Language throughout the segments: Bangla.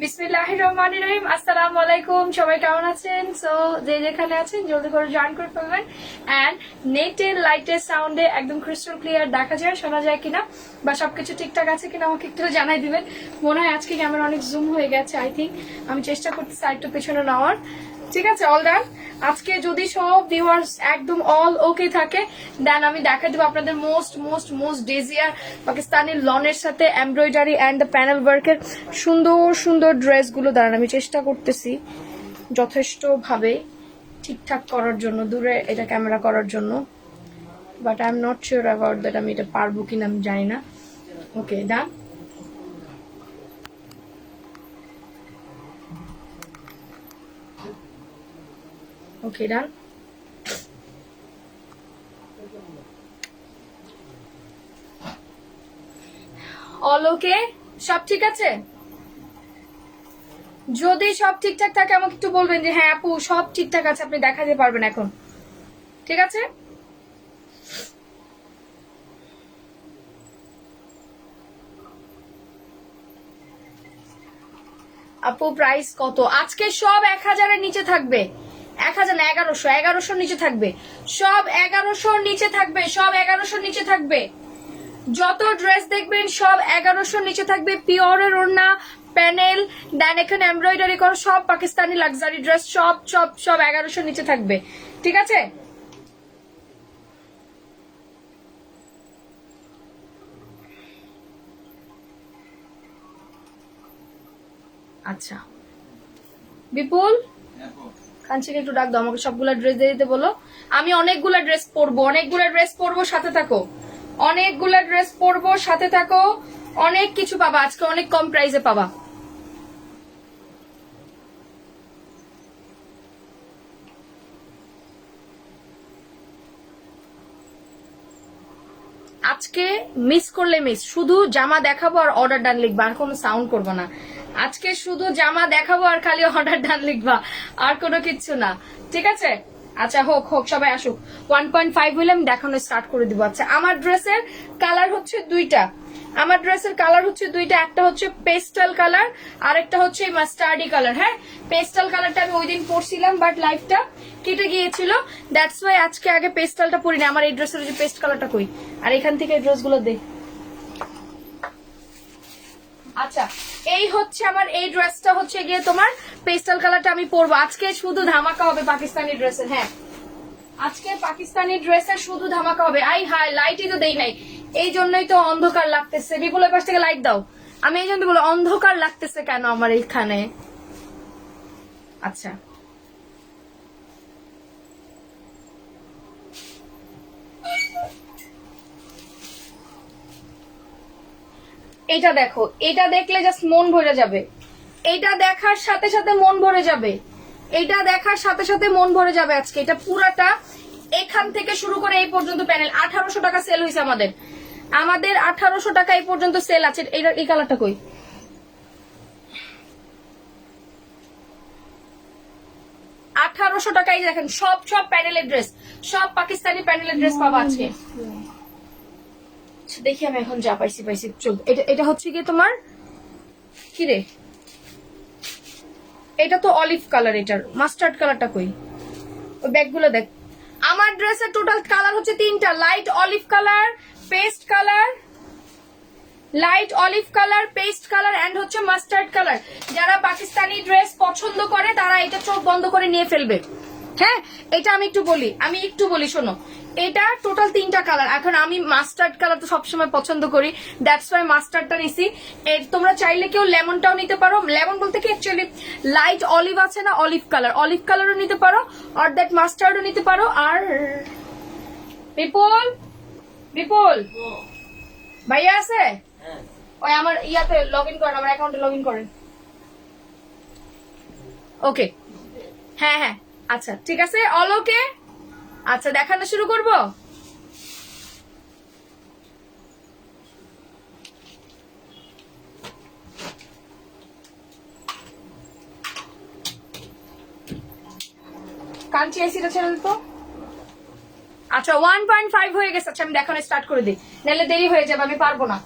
বিসমিল্লাহির রহমানির রহিম। আসসালামু আলাইকুম, সবাই কেমন আছেন? সো যে যেখানে আছেন জলদি করে জয়েন করে ফেলবেন। অ্যান্ড নেটের লাইটের সাউন্ডে একদম ক্রিস্টাল ক্লিয়ার দেখা যায়, শোনা যায় কিনা বা সবকিছু ঠিকঠাক আছে কিনা আমাকে একটু জানাই দিবেন। মনে হয় আজকে ক্যামেরা অনেক জুম হয়ে গেছে, আই থিঙ্ক। আমি চেষ্টা করতেছি আরেকটু পেছনে নেওয়ার। ঠিক আছে, অল ডান। আজকে যদি সব ভিউয়ার্স একদম অল ওকে থাকে, দেন আমি দেখা দেবো আপনাদের মোস্ট মোস্ট মোস্ট ডেজিয়ার পাকিস্তানি লনের সাথে এমব্রয়ডারি অ্যান্ড দ্য প্যানেল ওয়ার্কের সুন্দর সুন্দর ড্রেসগুলো। দাঁড়ান, আমি চেষ্টা করতেছি যথেষ্টভাবে ঠিকঠাক করার জন্য, দূরে এটা ক্যামেরা করার জন্য, but I am not sure about that আমি এটা পারবো কিনা, আমি জানি না। ওকে, ডান। ওকে, ডান। অল ওকে, সব ঠিক আছে? যদি সব ঠিকঠাক থাকে আমাকে একটু বলবেন যে হ্যাঁ আপু সব ঠিকঠাক আছে, আপনি দেখাতে পারবেন এখন। ঠিক আছে, আপু প্রাইস কত? আজকে সব 1000-এর নিচে থাকবে। 1000 না, 1100, 1100-র নিচে থাকবে। সব 1100-র নিচে থাকবে, সব 1100-র নিচে থাকবে। যত ড্রেস দেখবেন সব 1100-র নিচে থাকবে। পিওরের ওড়না, প্যানেল, দেন এখানে এমব্রয়ডারি করা সব পাকিস্তানি লাক্সারি ড্রেস, সব সব সব 1100-র নিচে থাকবে। ঠিক আছে, আচ্ছা। বিপুল কাঞ্চিকে একটু ডাক দাও, আমাকে সবগুলা ড্রেস দিয়ে দিতে বলো। আমি অনেকগুলা ড্রেস পরবো, অনেকগুলা ড্রেস পরবো, সাথে থাকো। অনেকগুলা ড্রেস পরবো, সাথে থাকো। অনেক কিছু পাবা আজকে, অনেক কম প্রাইসে পাবা। আজকে মিস করলে মিস, শুধু জামা দেখাবো আর অর্ডার ডান লিখবা, আর কোনো সাউন্ড করবো না। আজকে শুধু জামা দেখাবো আর খালি অর্ডার ডান লিখবা, আর কোনো কিচ্ছু না। ঠিক আছে, আচ্ছা হোক হোক, সবাই আসুক। 1.5 হইলে আমি দেখানো স্টার্ট করে দিব। আচ্ছা, আমার ড্রেসের কালার হচ্ছে দুইটা। আমার ড্রেসের কালার হচ্ছে দুইটা, একটা হচ্ছে পেস্টাল কালার আর একটা হচ্ছে মাস্টার্ডি কালার। হ্যাঁ, পেস্টাল কালারটা আমি ওই দিন পরছিলাম, বাট লাইফটা কেটে গিয়েছিল, দ্যাটস ওয়াই আজকে আগে পেস্টালটা পরিনি। আমার এই ড্রেসের যে পেস্ট কালারটা কই, আর এখান থেকে এই ড্রেসগুলো দে। আচ্ছা, এই হচ্ছে আমার এই ড্রেসটা হচ্ছে গিয়ে তোমার পেস্টাল কালারটা আমি পরবো আজকে। শুধু ধামাকা হবে পাকিস্তানি ড্রেসের। হ্যাঁ, আজকে পাকিস্তানি ড্রেসের শুধু ধামাকা হবে। আই হাই, লাইটই তো দেই নাই, এই জন্যই তো অন্ধকার লাগতেছে। বিপুলের পাশ থেকে লাইট দাও। আমি এই জন্য বলো অন্ধকার লাগতেছে কেন আমার এইখানে। আচ্ছা, এটা দেখো, এটা দেখলে জাস্ট মন ভরে যাবে। এটা দেখার সাথে সাথে মন ভরে যাবে, এটা দেখার সাথে সাথে মন ভরে যাবে। আজকে এটা পুরাটা এখান থেকে শুরু করে এই পর্যন্ত প্যানেল 1800 টাকা সেল হয়েছে আমাদের। আমাদের 1800 টাকা এই পর্যন্ত সেল আছে। এই কালারটা কই? 1800 টাকায় দেখেন, সব সব প্যানেলের ড্রেস, সব পাকিস্তানি প্যানেলের ড্রেস পাবা আজকে। দেখি আমি এখন যা পাইছি পাইছি। চল, এটা এটা হচ্ছে কি তোমার কি রে, এটা তো অলিভ কালার, এটার মাস্টার্ড কালারটা কই? ওই ব্যাগগুলো দেখ। আমার ড্রেসের টোটাল কালার হচ্ছে তিনটা, light olive colour, paste colour, light olive colour, paste colour and হচ্ছে মাস্টার্ড কালার। যারা পাকিস্তানি ড্রেস পছন্দ করে তারা এটা চোখ বন্ধ করে নিয়ে ফেলবে। হ্যাঁ, এটা আমি একটু বলি শোনো। এটা টোটাল তিনটা কালার। এখন আমি মাস্টার্ড কালার তো সবসময় পছন্দ করি, দ্যাটস ওয়াই মাস্টার্ডটা নিছি। তোমরা চাইলে কেউ লেমনটাও নিতে পারো। লেমন বলতে কি অ্যাকচুয়ালি লাইট অলিভ আছে না, অলিভ কালার, অলিভ কালারও নিতে পারো, আর দ্যাট মাস্টার্ডও নিতে পারো। আর বিপুল, বিপুল ভাইয়া আছে? ওই আমার ইয়াতে লগ ইন করেন, আমার অ্যাকাউন্টে লগ ইন করেন। ওকে, হ্যাঁ হ্যাঁ, আচ্ছা ঠিক আছে, অল ওকে। আচ্ছা, দেখানো শুরু করব। কাঞ্চি এসিটা ছেড়ে দিত। আচ্ছা, 1.5 হয়ে গেছে। আচ্ছা, আমি দেখানো স্টার্ট করে দিই, নাহলে দেরি হয়ে যাবে, আমি পারবো না।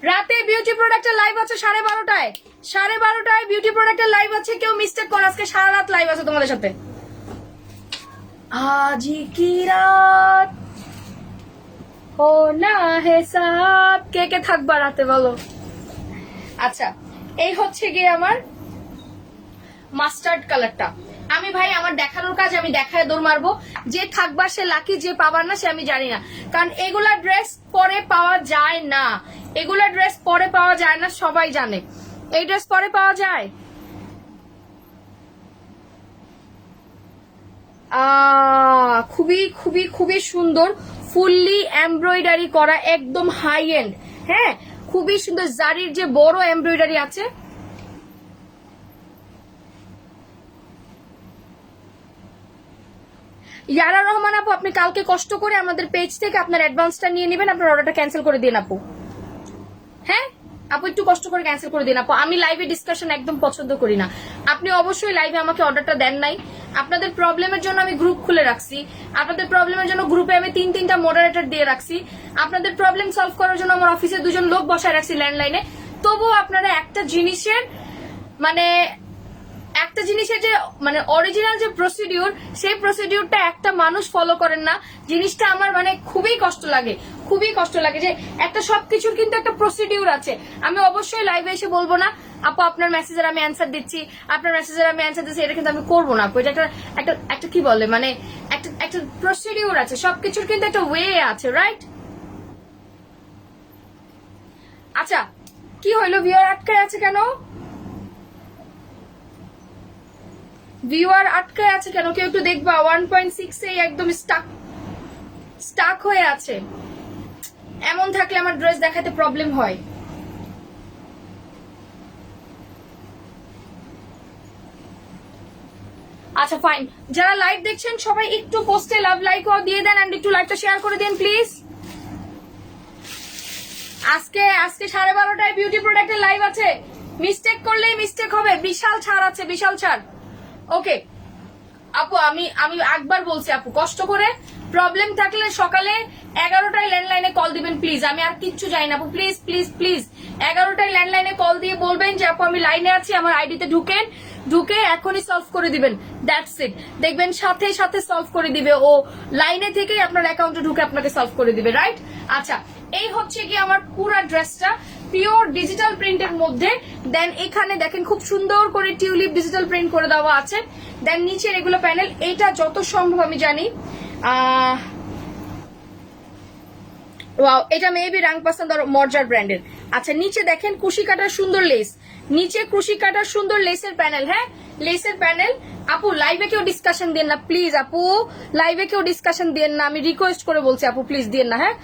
রাতে বিউটি প্রোডাক্টের লাইভ আছে 12:30টায়, 12:30টায় বিউটি প্রোডাক্টের লাইভ আছে। কেউ মিস্টেক করে, আজকে সারা রাত লাইভ আছে তোমাদের সাথে। আজি কি রাত ও না হে সাথ, কে কে থাকবা রাতে বলো। আচ্ছা, এই হচ্ছে গিয়ে আমার মাস্টার্ড কালারটা। আমি ভাই আমার দেখানোর কাজ, আমি দেখায় দৌড় মারবো। যে থাকবা সে লাকি, যে পাবার না সে আমি জানি না। কারণ এগুলা ড্রেস পরে পাওয়া যায় না, এগুলা ড্রেস পরে পাওয়া যায় না, সবাই জানে। এই ড্রেস পরে পাওয়া যায়। খুবই খুবই খুবই সুন্দর, ফুললি এমব্রয়ডারি করা, একদম হাই এন্ড। হ্যাঁ, খুবই সুন্দর। জারির যে বড় এমব্রয়ডারি আছে, ইয়ারা রহমান আপু, আপনি কালকে কষ্ট করে আমাদের পেজ থেকে আপনার অ্যাডভান্সটা নিয়ে নেবেন, আপনার অর্ডারটা ক্যান্সেল করে দিন আপু। হ্যাঁ আপু, একটু কষ্ট করে ক্যান্সেল করে দিন আপু। আমি লাইভে ডিসকাশন একদম পছন্দ করি না। আপনি অবশ্যই লাইভে আমাকে অর্ডারটা দেন নাই। আপনাদের প্রবলেমের জন্য আমি গ্রুপ খুলে রাখছি, আপনাদের প্রবলেমের জন্য গ্রুপে আমি 3-3টা মডারেটর দিয়ে রাখছি, আপনাদের প্রবলেম সলভ করার জন্য আমার অফিসে 2জন লোক বসায় রাখছি ল্যান্ডলাইনে। তবুও আপনারা একটা জিনিসের যে মানে অরিজিনাল যে প্রসিডিউর, সেই প্রসিডিউরটা একটা মানুষ ফলো করেন না। জিনিসটা আমার মানে খুবই কষ্ট লাগে, খুবই কষ্ট লাগে যে একটা সবকিছুর কিন্তু একটা প্রসিডিউর আছে। আমি অবশ্যই লাইভে এসে বলবো না আপু আপনার মেসেজের আমি অ্যান্সার দিচ্ছি, আপনার মেসেজের আমি অ্যান্সার দিচ্ছি, এটা কিন্তু আমি করবো না আপু। এটা একটা একটা কি বলে মানে একটা প্রসিডিউর আছে, সবকিছুর কিন্তু একটা ওয়ে আছে, রাইট? আচ্ছা, কি হইলো? ভিউয়ার আটকায় আছে কেন? ভিউয়ার আটকায় আছে কেন? কেউ একটু দেখবা। 1.6 এ একদম স্টাক হয়ে আছে। এমন থাকলে আমার ড্রেস দেখাতে প্রবলেম হয়। আচ্ছা ফাইন, যারা লাইভ দেখছেন সবাই একটু পোস্টে লাভ লাইক দিয়ে দেন, এন্ড একটু লাইভটা শেয়ার করে দিন প্লিজ। আজকে 12:30টায় বিউটি প্রোডাক্টের লাইভ আছে। মিস্টেক করলেই মিস্টেক হবে, বিশাল ছাড় আছে, বিশাল ছাড়। ওকে আপু, আমি একবার বলছি আপু, কষ্ট করে প্রবলেম থাকলে সকালে 11টায় ল্যান্ডলাইনে কল দিবেন প্লিজ। আমি আর কিচ্ছু জানি না আপু, প্লিজ প্লিজ প্লিজ 11টায় ল্যান্ডলাইনে কল দিয়ে বলবেন যে আপু আমি লাইনে আছি, আমার আইডিতে ঢুকে এখনই সলভ করে দিবেন। That's it. দেখবেন সাথে সাথে সলভ করে দিবে ও, লাইনে থেকেই আপনার অ্যাকাউন্টে ঢুকে আপনাকে সলভ করে দিবে, রাইট? আচ্ছা, এই হচ্ছে কি আমার পুরো ড্রেসটা পিওর ডিজিটাল প্রিন্টের মধ্যে। দেন এখানে দেখেন খুব সুন্দর করে টিউলিপ ডিজিটাল প্রিন্ট করে দেওয়া আছে। দেন নিচের এগুলো প্যানেল, এটা যত সম্ভব আমি জানি ওয়াও, এটা মেবি রাংপাসান মর্জার ব্র্যান্ডের। আচ্ছা, নিচে দেখেন কুশি কাটার সুন্দর লেস, নিচে কুশি কাটার সুন্দর লেসের প্যানেল। হ্যাঁ, লেসের প্যানেল। আপু লাইভে কেউ ডিসকাশন দেন না প্লিজ, আপু লাইভে কেউ ডিসকাশন দেন না, আমি রিকোয়েস্ট করে বলছি আপু, প্লিজ দেন না। হ্যাঁ,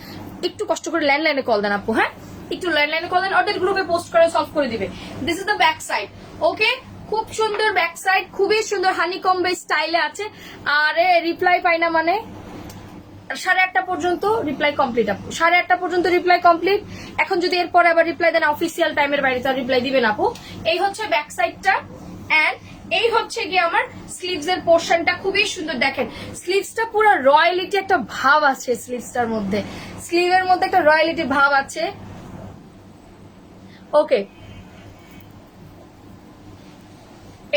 একটু কষ্ট করে ল্যান্ডলাইনে কল দেন আপু। হ্যাঁ, একটু ল্যান্ডলাইনে কল দেন, ওদের গ্রুপে পোস্ট করে সলভ করে দিবে। This is the back side. Okay, খুব সুন্দর ব্যাক সাইড, খুবই সুন্দর হানিকম্বে স্টাইলে আছে। আরে রিপ্লাই পাই না মানে 8:30 পর্যন্ত রিপ্লাই কমপ্লিট আপু, 8:30 পর্যন্ত রিপ্লাই কমপ্লিট। এখন যদি এরপরে আবার রিপ্লাই দেন অফিসিয়াল টাইমের বাইরে, তো রিপ্লাই দিবেন আপু। এই হচ্ছে ব্যাক সাইডটা, এন্ড এই হচ্ছে গিয়ে আমার স্লিভস এর পোর্শনটা। খুবই সুন্দর দেখেন, স্লিভসটা পুরো রয়্যালিটি একটা ভাব আছে স্লিভসটার মধ্যে, স্লিভের মধ্যে একটা রয়্যালিটি ভাব আছে। ওকে,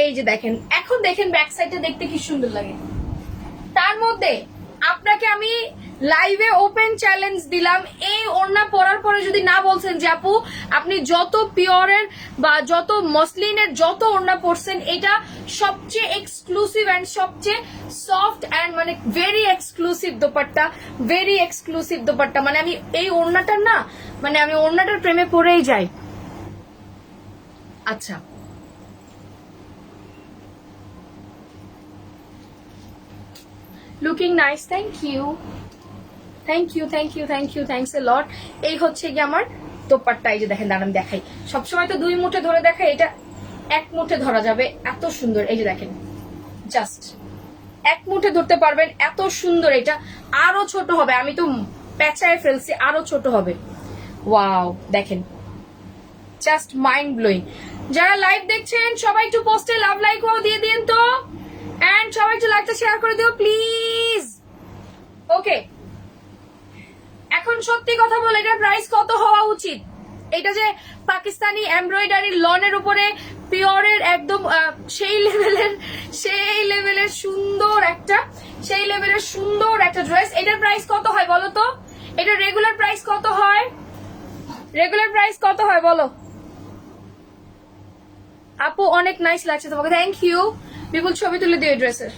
এই যে দেখেন, এখন দেখেন ব্যাক সাইডটা দেখতে কি সুন্দর লাগে। তার মধ্যে আপনাকে আমি লাইভে ওপেন চ্যালেঞ্জ দিলাম, এই ওড়না পরার পরে যদি না বলছেন যে আপু আপনি যত পিওরের বা যত মসলিনের যত ওড়না পরছেন, এটা সবচেয়ে এক্সক্লুসিভ এন্ড সবচেয়ে সফট এন্ড মানে very exclusive dupatta, very exclusive dupatta. মানে আমি এই ওড়নাটার না, মানে আমি ওড়নাটার প্রেমে পড়েই যাই। আচ্ছা, looking nice, thank you thank you thank you thank you, thanks a lot. এই হচ্ছে কি আমার দোপাট্টা। এই যে দেখেন, দাঁড়ান দেখাই। সবসময় তো 2 মুঠে ধরে দেখাই, এটা 1 মুঠে ধরা যাবে, এত সুন্দর। এই যে দেখেন, জাস্ট 1 মুঠে ধরতে পারবেন, এত সুন্দর। এটা আরো ছোট হবে, আমি তো পেঁচায় ফেলছি, আরো ছোট হবে। ওয়াও, দেখেন, জাস্ট মাইন্ড ব্লোয়িং। যারা লাইভ দেখছেন সবাই একটু পোস্টে লাভ লাইক দিয়ে দিন তো, এন্ড সবাই একটু লাইকটা শেয়ার করে দিও প্লিজ। ওকে, এখন সত্যি কথা বলে এটার প্রাইস কত হওয়া উচিত? এটা যে পাকিস্তানি এমব্রয়ডারি লনের উপরে পিওরের একদম সেই লেভেলের সুন্দর একটা ড্রেস। এটার প্রাইস কত হয় বলো তো? এটা রেগুলার প্রাইস কত হয়? বলো আপু। অনেক নাইস লাগছে তোমাকে, থ্যাংক ইউ। বিপুল ছবি তুলে দিও ড্রেসের।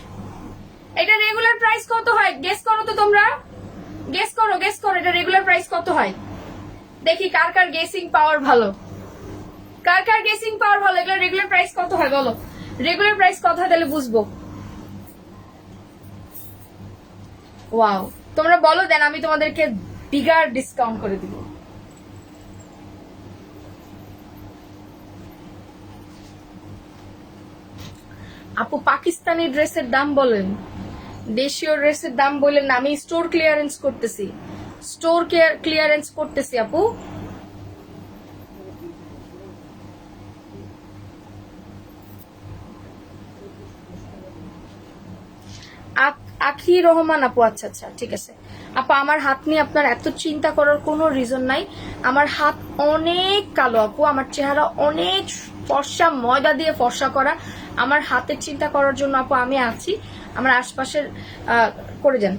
এটা রেগুলার প্রাইস কত হয় গেস করো তো তোমরা, গেস করো এটা রেগুলার প্রাইস কত হয়? দেখি কার গেসিং পাওয়ার ভালো, এগুলো রেগুলার প্রাইস কত হয় বলো? রেগুলার প্রাইস কত হয় তাহলে বুঝবো। ওয়াও, তোমরা বলো, দেন আমি তোমাদেরকে বিগার ডিসকাউন্ট করে দিব। আপু পাকিস্তানি ড্রেসের দাম বলেন, দেশীয় ড্রেসের দাম বলেন। আমি স্টোর ক্লিয়ারেন্স করতেছি, আপু। আখি রহমান আপু, আচ্ছা ঠিক আছে আপু। আমার হাত নিয়ে আপনার এত চিন্তা করার কোনো রিজন নাই। আমার হাত অনেক কালো আপু, আমার চেহারা অনেক ফর্সা, ময়দা দিয়ে ফর্সা করা। আমার হাতের চিন্তা করার জন্য আপু আমি আছি, আমার আশপাশের করে যান।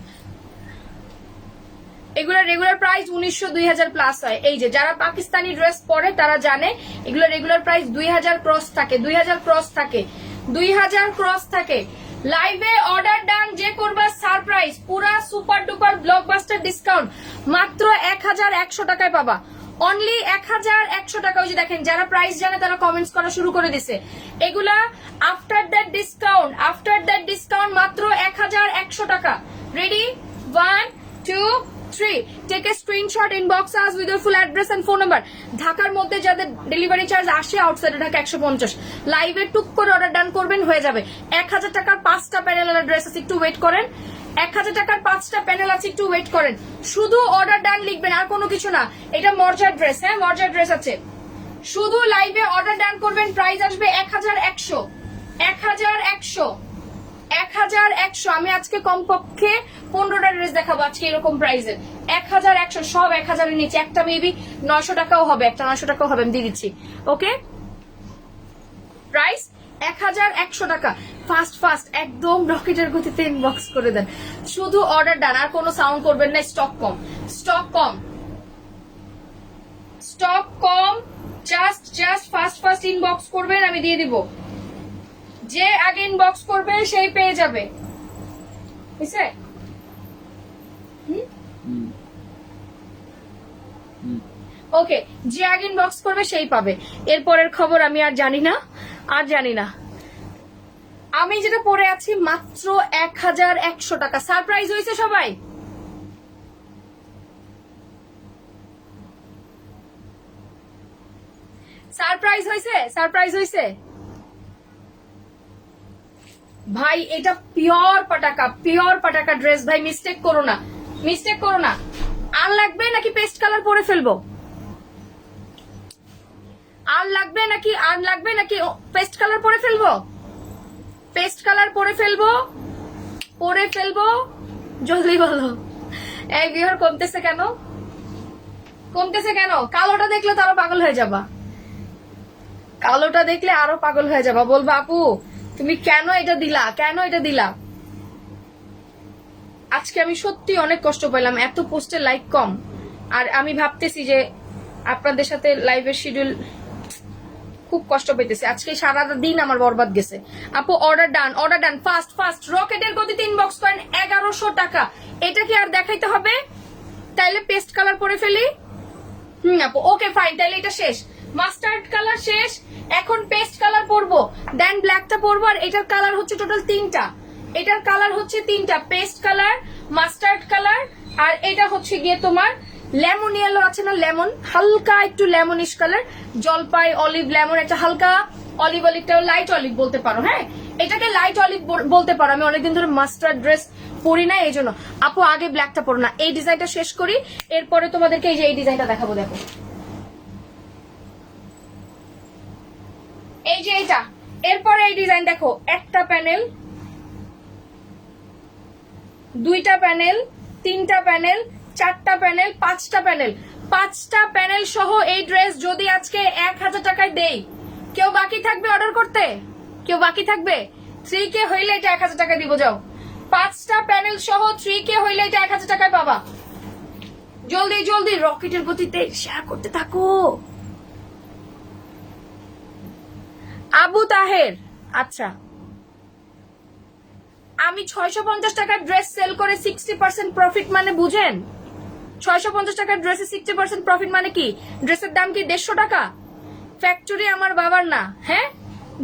এগুলো রেগুলার প্রাইস 1900 2000 প্লাস হয়। এই যে যারা পাকিস্তানি ড্রেস পরে তারা জানে এগুলো রেগুলার প্রাইস 2000 ক্রস থাকে। লাইভে অর্ডার ডান যে করবা সারপ্রাইজ, পুরা সুপার ডুপার ব্লকবাস্টার ডিসকাউন্ট মাত্র 1100 টাকায় পাবা। অনলি 1100 টাকা। ওই যে দেখেন, যারা প্রাইস জানে তারা কমেন্টস করা শুরু করে দিছে। এগুলা আফটার দ্যাট ডিসকাউন্ট মাত্র 1100 টাকা। Ready? 1 2 3, take a screenshot, inbox us with your full address and phone number. ঢাকার মধ্যে যাদের ডেলিভারি চার্জ আসে, আউটসাইডে ঢাকা 150। লাইভে টুক করে অর্ডার ডান করবেন, হয়ে যাবে। 1000 টাকার 5টা প্যানেল ড্রেস আছে, একটু ওয়েট করেন। 1000 টাকার 5টা প্যানেল আছে, একটু ওয়েট করেন। শুধু অর্ডার ডান লিখবেন, আর কোনো কিছু না। এটা মর্জার ড্রেস, হ্যাঁ মর্জার ড্রেস আছে। শুধু লাইভে অর্ডার ডান করবেন, প্রাইস আসবে 1100। 1100। আমি আজকে কমপক্ষে 15টা ড্রেস দেখাবো আজকে এরকম প্রাইসের। 1100, সব 1000 এর নিচে। একটা মেবি 900 টাকাও হবে, আমি দিয়ে দিচ্ছি। ওকে, প্রাইস 1100 টাকা। ফাস্ট একদম রকেটের গতিতে ইনবক্স করে দেন। শুধু অর্ডার ডান, আর কোনো সাউন্ড করবেন না। স্টক কম, জাস্ট ফাস্ট ইনবক্স করবেন, আমি দিয়ে দিব। যে আগে ইনবক্স করবে সেই পেয়ে যাবে, বুঝছে? ওকে, যে আগে ইনবক্স করবে সেই পাবে। এরপরের খবর আমি আর জানি না। আমি যেটা পরে আছি মাত্র 1100 টাকা। সারপ্রাইজ হয়েছে সবাই? সারপ্রাইজ হয়েছে ভাই। এটা পিওর পাটাকা ড্রেস ভাই, মিস্টেক করো না। আর লাগবে নাকি পেস্ট কালার পরে ফেলবো? আর লাগবে নাকি পেস্ট কালার পরে ফেলবো? জলদি বলো। এই ভিউয়ার কমতেছে কেন? কালোটা দেখলে তো আরো পাগল হয়ে যাবা। বলবা আপু তুমি কেন এটা দিলা? আজকে আমি সত্যি অনেক কষ্ট পেলাম, এত পোস্টে লাইক কম। আর আমি ভাবতেছি যে আপনাদের সাথে লাইভের শিডিউল খুব কষ্ট পেতেছে। আজকে সারাটা দিন আমার বরবাদ গেছে। আপু অর্ডার ডান, ফাস্ট রকেটের গতিতে ইনবক্স করেন। 1100 টাকা। এটা কি আর দেখাইতে হবে? তাইলে পেস্ট কালার পরে ফেলি। আপু ওকে ফাইন, তাইলে এটা শেষ। মাস্টার্ড কালার শেষ, এখন পেস্ট কালার পরবো, দেন ব্ল্যাকটা পরবো। আর এটার কালার হচ্ছে টোটাল 3টা। পেস্ট কালার, মাস্টার্ড কালার, আর এটা হচ্ছে গিয়ে তোমার লেমন ইয়েলো আছে না, লেমন, হালকা একটু লেমনিশ কালার, জলপাই অলিভ লেমন, একটা হালকা অলিভটা লাইট অলিভ বলতে পারো। হ্যাঁ, এটাকে লাইট অলিভ বলতে পারো। আমি অনেকদিন ধরে মাস্টার্ড ড্রেস পরি না, এই জন্য। আপু আগে ব্ল্যাকটা পরো না, এই ডিজাইনটা শেষ করি, এরপরে তোমাদেরকে এই যে এই ডিজাইনটা দেখাবো। দেখো এই যে এইটা, এরপরে এই ডিজাইন দেখো। একটা প্যানেল, 2টা প্যানেল, 3টা প্যানেল, 4টা প্যানেল, 5টা প্যানেল, 5টা প্যানেল সহ এই ড্রেস যদি আজকে 1000 টাকায় দেই, কেউ বাকি থাকবে অর্ডার করতে? কেউ বাকি থাকবে? 3K হইলে এটা 1000 টাকা দিব। যাও, 5টা প্যানেল সহ 3K হইলে এটা 1000 টাকায় পাবা। জলদি জলদি রকেটের গতিতে শেয়ার করতে থাকো। আবু তাহের, আচ্ছা আমি 650 টাকার ড্রেস সেল করে 60% প্রফিট মানে বুঝেন? 650 টাকার ড্রেসে 60% প্রফিট মানে কি? ড্রেসের দাম কি 150 টাকা? ফ্যাক্টরি আমার বাবার না, হ্যাঁ,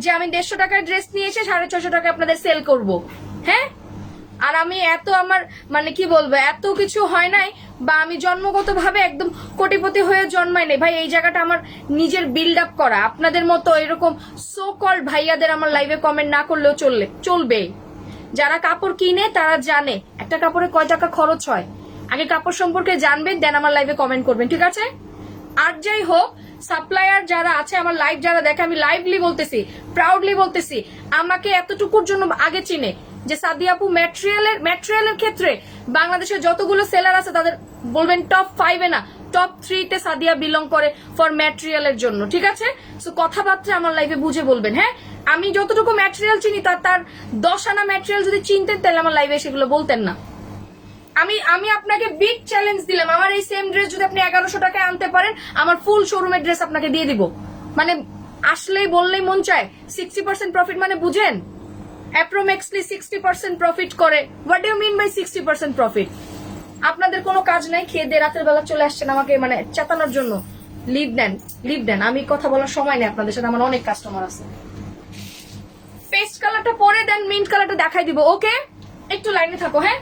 যে আমি 150 টাকার ড্রেস নিয়ে এসে 650 টাকা আপনাদের সেল করব, হ্যাঁ? আর আমি এত আমার মানে কি বলবো, এত কিছু হয় নাই, বা আমি জন্মগত ভাবে একদম কোটিপতি হয়ে জন্মাই নাই ভাই। এই জায়গাটা আমার নিজের বিল্ড আপ করা। আপনাদের মতো এরকম সো কল্ড ভাইয়াদের আমার লাইভে কমেন্ট না করলেও চলবে। যারা কাপড় কিনে তারা জানে একটা কাপড়ে কয় টাকা খরচ হয়। আগে কাপড় সম্পর্কে জানবেন, দেন আমার লাইভে কমেন্ট করবেন, ঠিক আছে? আর যাই হোক, সাপ্লায়ার যারা আছে, আমার লাইভ যারা দেখে, আমি লাইভলি বলতেছি, প্রাউডলি বলতেছি, আমাকে এতটুকুর জন্য আগে চিনে যে সাদিয়া আপু ম্যাটেরিয়ালের ক্ষেত্রে বাংলাদেশের যতগুলো সেলার আছে তাদের বলবেন টপ 5-এ না, টপ 3-তে সাদিয়া বিলং করে ফর ম্যাটেরিয়ালের জন্য, ঠিক আছে? সো কথাবার্তা আমার লাইভে বুঝে বলবেন, হ্যাঁ? আমি যতটুকু ম্যাটেরিয়াল চিনি তার 10 আনা ম্যাটেরিয়াল যদি চিনতেন তাহলে আমার লাইভে সেগুলো বলতেন না। আমি আপনাকে বিগ চ্যালেঞ্জ দিলাম, আমার এই সেম ড্রেস যদি আপনি 1100 টাকায় আনতে পারেন, আমার ফুল শোরুমের ড্রেস আপনাকে দিয়ে দিব। মানে আসলেই বললেই মন চায়। 60% প্রফিট মানে বুঝেন? অ্যাপ্রোক্সিমেটলি 60% প্রফিট করে। What do you mean by 60% profit? আপনাদের কোনো কাজ নাই, খেয়ে দিয়ে রাতের বেলা চলে আসছেন আমাকে মানে চেতানোর জন্য। লিভ দেন, আমি কথা বলার সময় নেই আপনাদের সাথে, আমার অনেক কাস্টমার আছে। পেস্ট কালারটা পরে দেন, মিন্ট কালারটা দেখাই দিব, ওকে? একটু লাইনে থাকো, হ্যাঁ?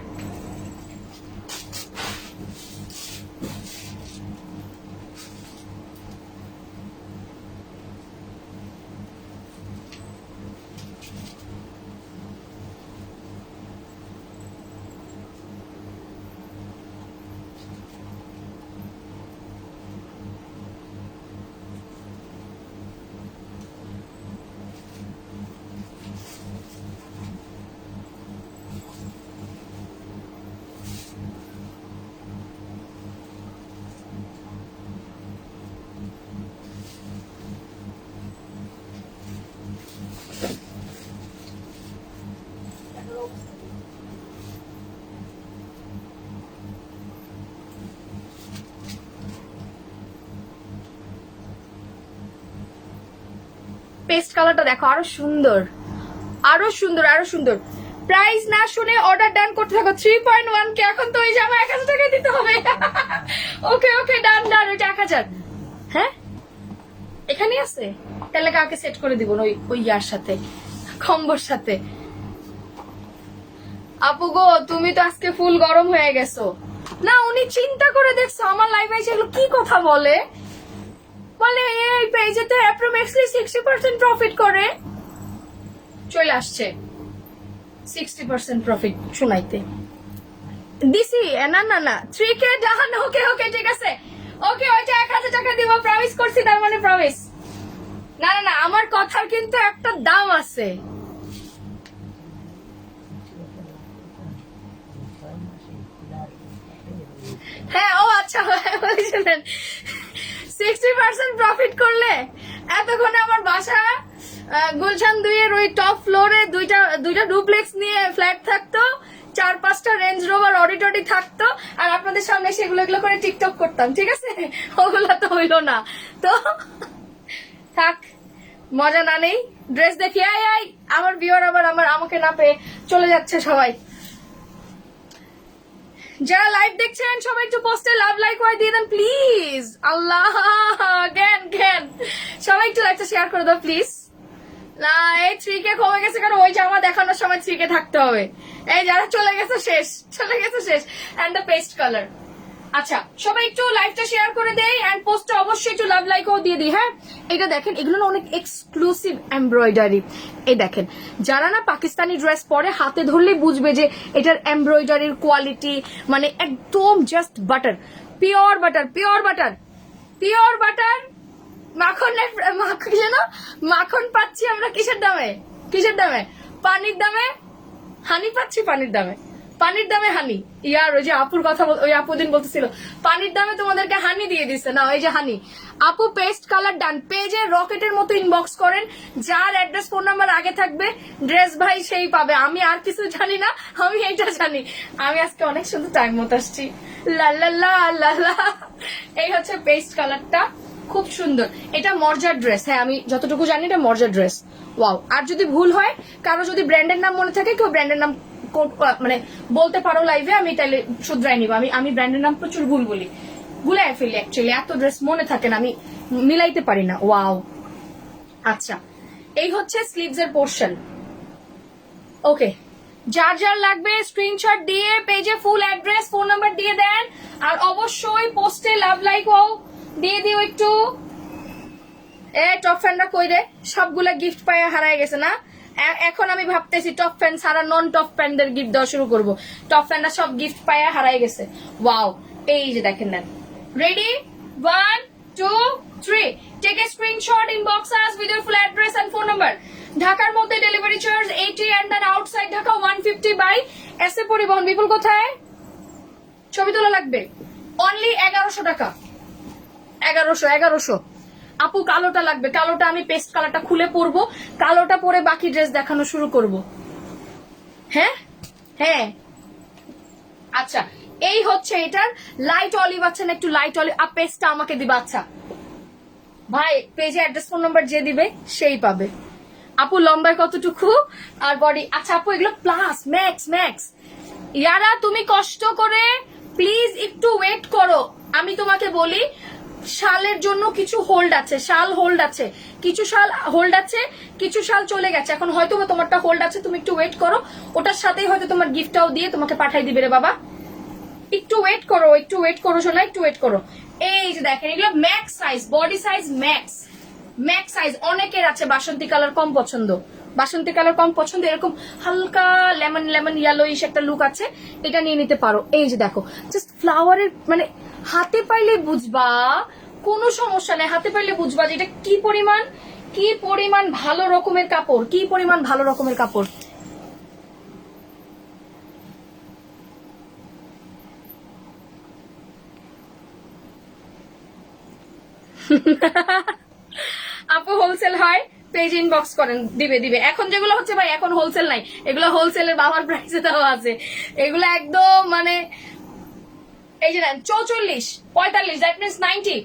পেস্ট কালারটা দেখো, আরো সুন্দর, আরো সুন্দর, আরো সুন্দর। প্রাইস না শুনে অর্ডার ডান করতে থাকো। 3.1K, এখন তো ওই জামা 1000 টাকা দিতে হবে। ওকে ওকে, ডান, ওইটা 1000। হ্যাঁ, এখানে আছে, তাহলে কাউকে সেট করে দিব ওই ইয়ার সাথে, কম্বোর সাথে। আপু গো, তুমি তো আজকে ফুল গরম হয়ে গেছো। না, উনি চিন্তা করে দেখছো আমার লাইভে এসে এগুলো কি কথা বলে এই পেজেতে অ্যাপ্রক্সিমেটলি 60% প্রফিট করে। চলে আসছে 60% প্রফিট শোনাইতে দিছি। না 3K ডান, ওকে ঠিক আছে, ওকে ওইটা 1000 টাকা দিব, প্রমিস করছি, তার মানে প্রমিস। না আমার কথার কিন্তু একটা দাম আছে। হ্যাঁ, ও আচ্ছা, বুঝলেন? 60% প্রফিট করলে এতক্ষণে আমার বাসা গুলশান 2-এর ওই টপ ফ্লোরে দুইটা ডুপ্লেক্স নিয়ে ফ্ল্যাট থাকতো, 4-5টা রেঞ্জ রোভার অডিটরি থাকতো, আর আপনাদের সামনে সেগুলো করে টিকটক করতাম, ঠিক আছে? ওগুলো তো হইলো না, তো থাক, মজা না নেই। ড্রেস দেখি, আই আমার ভিউয়ার আবার আমাকে না পেয়ে চলে যাচ্ছে সবাই। যারা লাইভ দেখছেন সবাই একটু পোস্টে লাভ লাইক দিয়ে দেন প্লিজ। আল্লাহ, জ্ঞান সবাই একটু লাইকটা শেয়ার করে দাও প্লিজ। না, এই 3K কমে গেছে, কারণ ওই জামা দেখানোর সময় 3K থাকতে হবে। এই যারা চলে গেছে শেষ। And the paste colour. আচ্ছা, সবাই একটু লাইভটা শেয়ার করে দেই, এন্ড পোস্টে অবশ্যই একটু লাভ লাইকও দিয়ে দিই, হ্যাঁ? এটা দেখেন, এগুলো না অনেক এক্সক্লুসিভ এমব্রয়ডারি। এই দেখেন, যারা না পাকিস্তানি ড্রেস পরে হাতে ধরলেই বুঝবে যে এটার এমব্রয়ডারির কোয়ালিটি মানে একদম জাস্ট বাটার, পিওর বাটার। মাখন পাচ্ছি আমরা কিসের দামে? পানির দামে। হানি পাচ্ছি পানির দামে। পানির দামে হানি। ইয়ার ওই যে আপুর কথা ওই আপু দিন বলতেছিল পানির দামে তোমাদেরকে হানি দিয়ে দিচ্ছে না, এই যে হানি। আপু পেস্ট কালার ডান, পেজে রকেটের মতো ইনবক্স করেন, যার অ্যাড্রেস ফোন নাম্বার আগে থাকবে ড্রেস ভাই সেই পাবে। আমি আর কিছু জানি না, আমি এইটা জানি। আমি আজকে অনেক সুন্দর টাইম মতো আসছি। লা এই হচ্ছে পেস্ট কালারটা, খুব সুন্দর। এটা মর্জার ড্রেস, হ্যাঁ আমি যতটুকু জানি এটা মর্জার ড্রেস। ওয়াও। আর যদি ভুল হয় কারো, যদি ব্র্যান্ডের নাম মনে থাকে, কেউ ব্র্যান্ডের নাম মানে বলতে পারো লাইভে, আমি তাহলে শুধরাই নিব। আমি ব্র্যান্ডের নাম প্রচুর ভুল বলি, ভুলাই ফেলি অ্যাকচুয়ালি, এত ড্রেস মনে থাকে না, আমি মিলাইতে পারি না। ওয়াও। আচ্ছা, এই হচ্ছে স্লিভস এর পোর্শন। ওকে, যার যার লাগবে স্ক্রিনশট দিয়ে পেজে ফুল অ্যাড্রেস ফোন নাম্বার দিয়ে দেন, আর অবশ্যই পোস্টে লাভ লাইক দিয়ে দিও একটু। টপ ফ্যানরা কই রে? সবগুলা গিফট পাইয়া হারায় গেছে না? এখন আমি ভাবতেছি টপ ফ্যান সারা নন টপ ফ্যানদের গিফট দেওয়া শুরু করবো। টপ ফ্যানরা সব গিফট পাইয়া হারায় গেছে। ওয়াও, এই যে দেখেন নেন। Ready? 1 2 3, take a screenshot, inbox us with your full address and phone number. ঢাকার মধ্যে delivery charge 80 and then outside Dhaka 150 by SA Paribahan. Bipul কোথায়? ছবি তোলা লাগবে। অনলি 1100 টাকা। 1100। আপু কালোটা লাগবে, কালোটা আমি পেস্ট কালারটা খুলে পরবো, কালোটা পরে বাকি ড্রেস দেখানো শুরু করব। হ্যাঁ হ্যাঁ, আচ্ছা এই হচ্ছে এটার লাইট অলিভ আছে না, একটু লাইট অলিভ। পেস্টটা আমাকে দিবা। আচ্ছা ভাই, পেজে অ্যাড্রেস ফোন নাম্বার যে দিবে সেই পাবে। আপু লম্বায় কতটুকু আর বডি? আচ্ছা আপু এগুলো প্লাস ম্যাক্স। ইয়ারা তুমি কষ্ট করে প্লিজ একটু ওয়েট করো। আমি তোমাকে বলি, শালের জন্য কিছু হোল্ড আছে, শাল হোল্ড আছে, কিছু শাল হোল্ড আছে, কিছু শাল চলে গেছে। এখন হয়তো তোমারটা হোল্ড আছে, তুমি একটু ওয়েট করো, ওটার সাথেই হয়তো তোমার গিফটটাও দিয়ে তোমাকে পাঠাই দিবে রে বাবা। একটু ওয়েট করো শোনা, একটু ওয়েট করো। এই যে দেখেন এগুলো max size, body size max size. অনেকের আছে বাসন্তী কালার কম পছন্দ, এরকম হালকা লেমন ইয়েলোইশ একটা লুক আছে, এটা নিয়ে নিতে পারো। এই যে দেখো জাস্ট ফ্লাওয়ারের মানে হাতে পাইলে বুঝবা, কোনো সমস্যা নেই, হাতে পাইলে বুঝবা যে এটা কি পরিমাণ ভালো রকমের কাপড়, আপু হোলসেল হয়, পেজ ইনবক্স করেন, দিবে। এখন যেগুলো হচ্ছে ভাই, এখন হোলসেল নাই, এগুলো হোলসেলের বাবার প্রাইসে দেওয়া আছে। এগুলো একদম মানে এই যে 44 45, দ্যাট মিনস 90।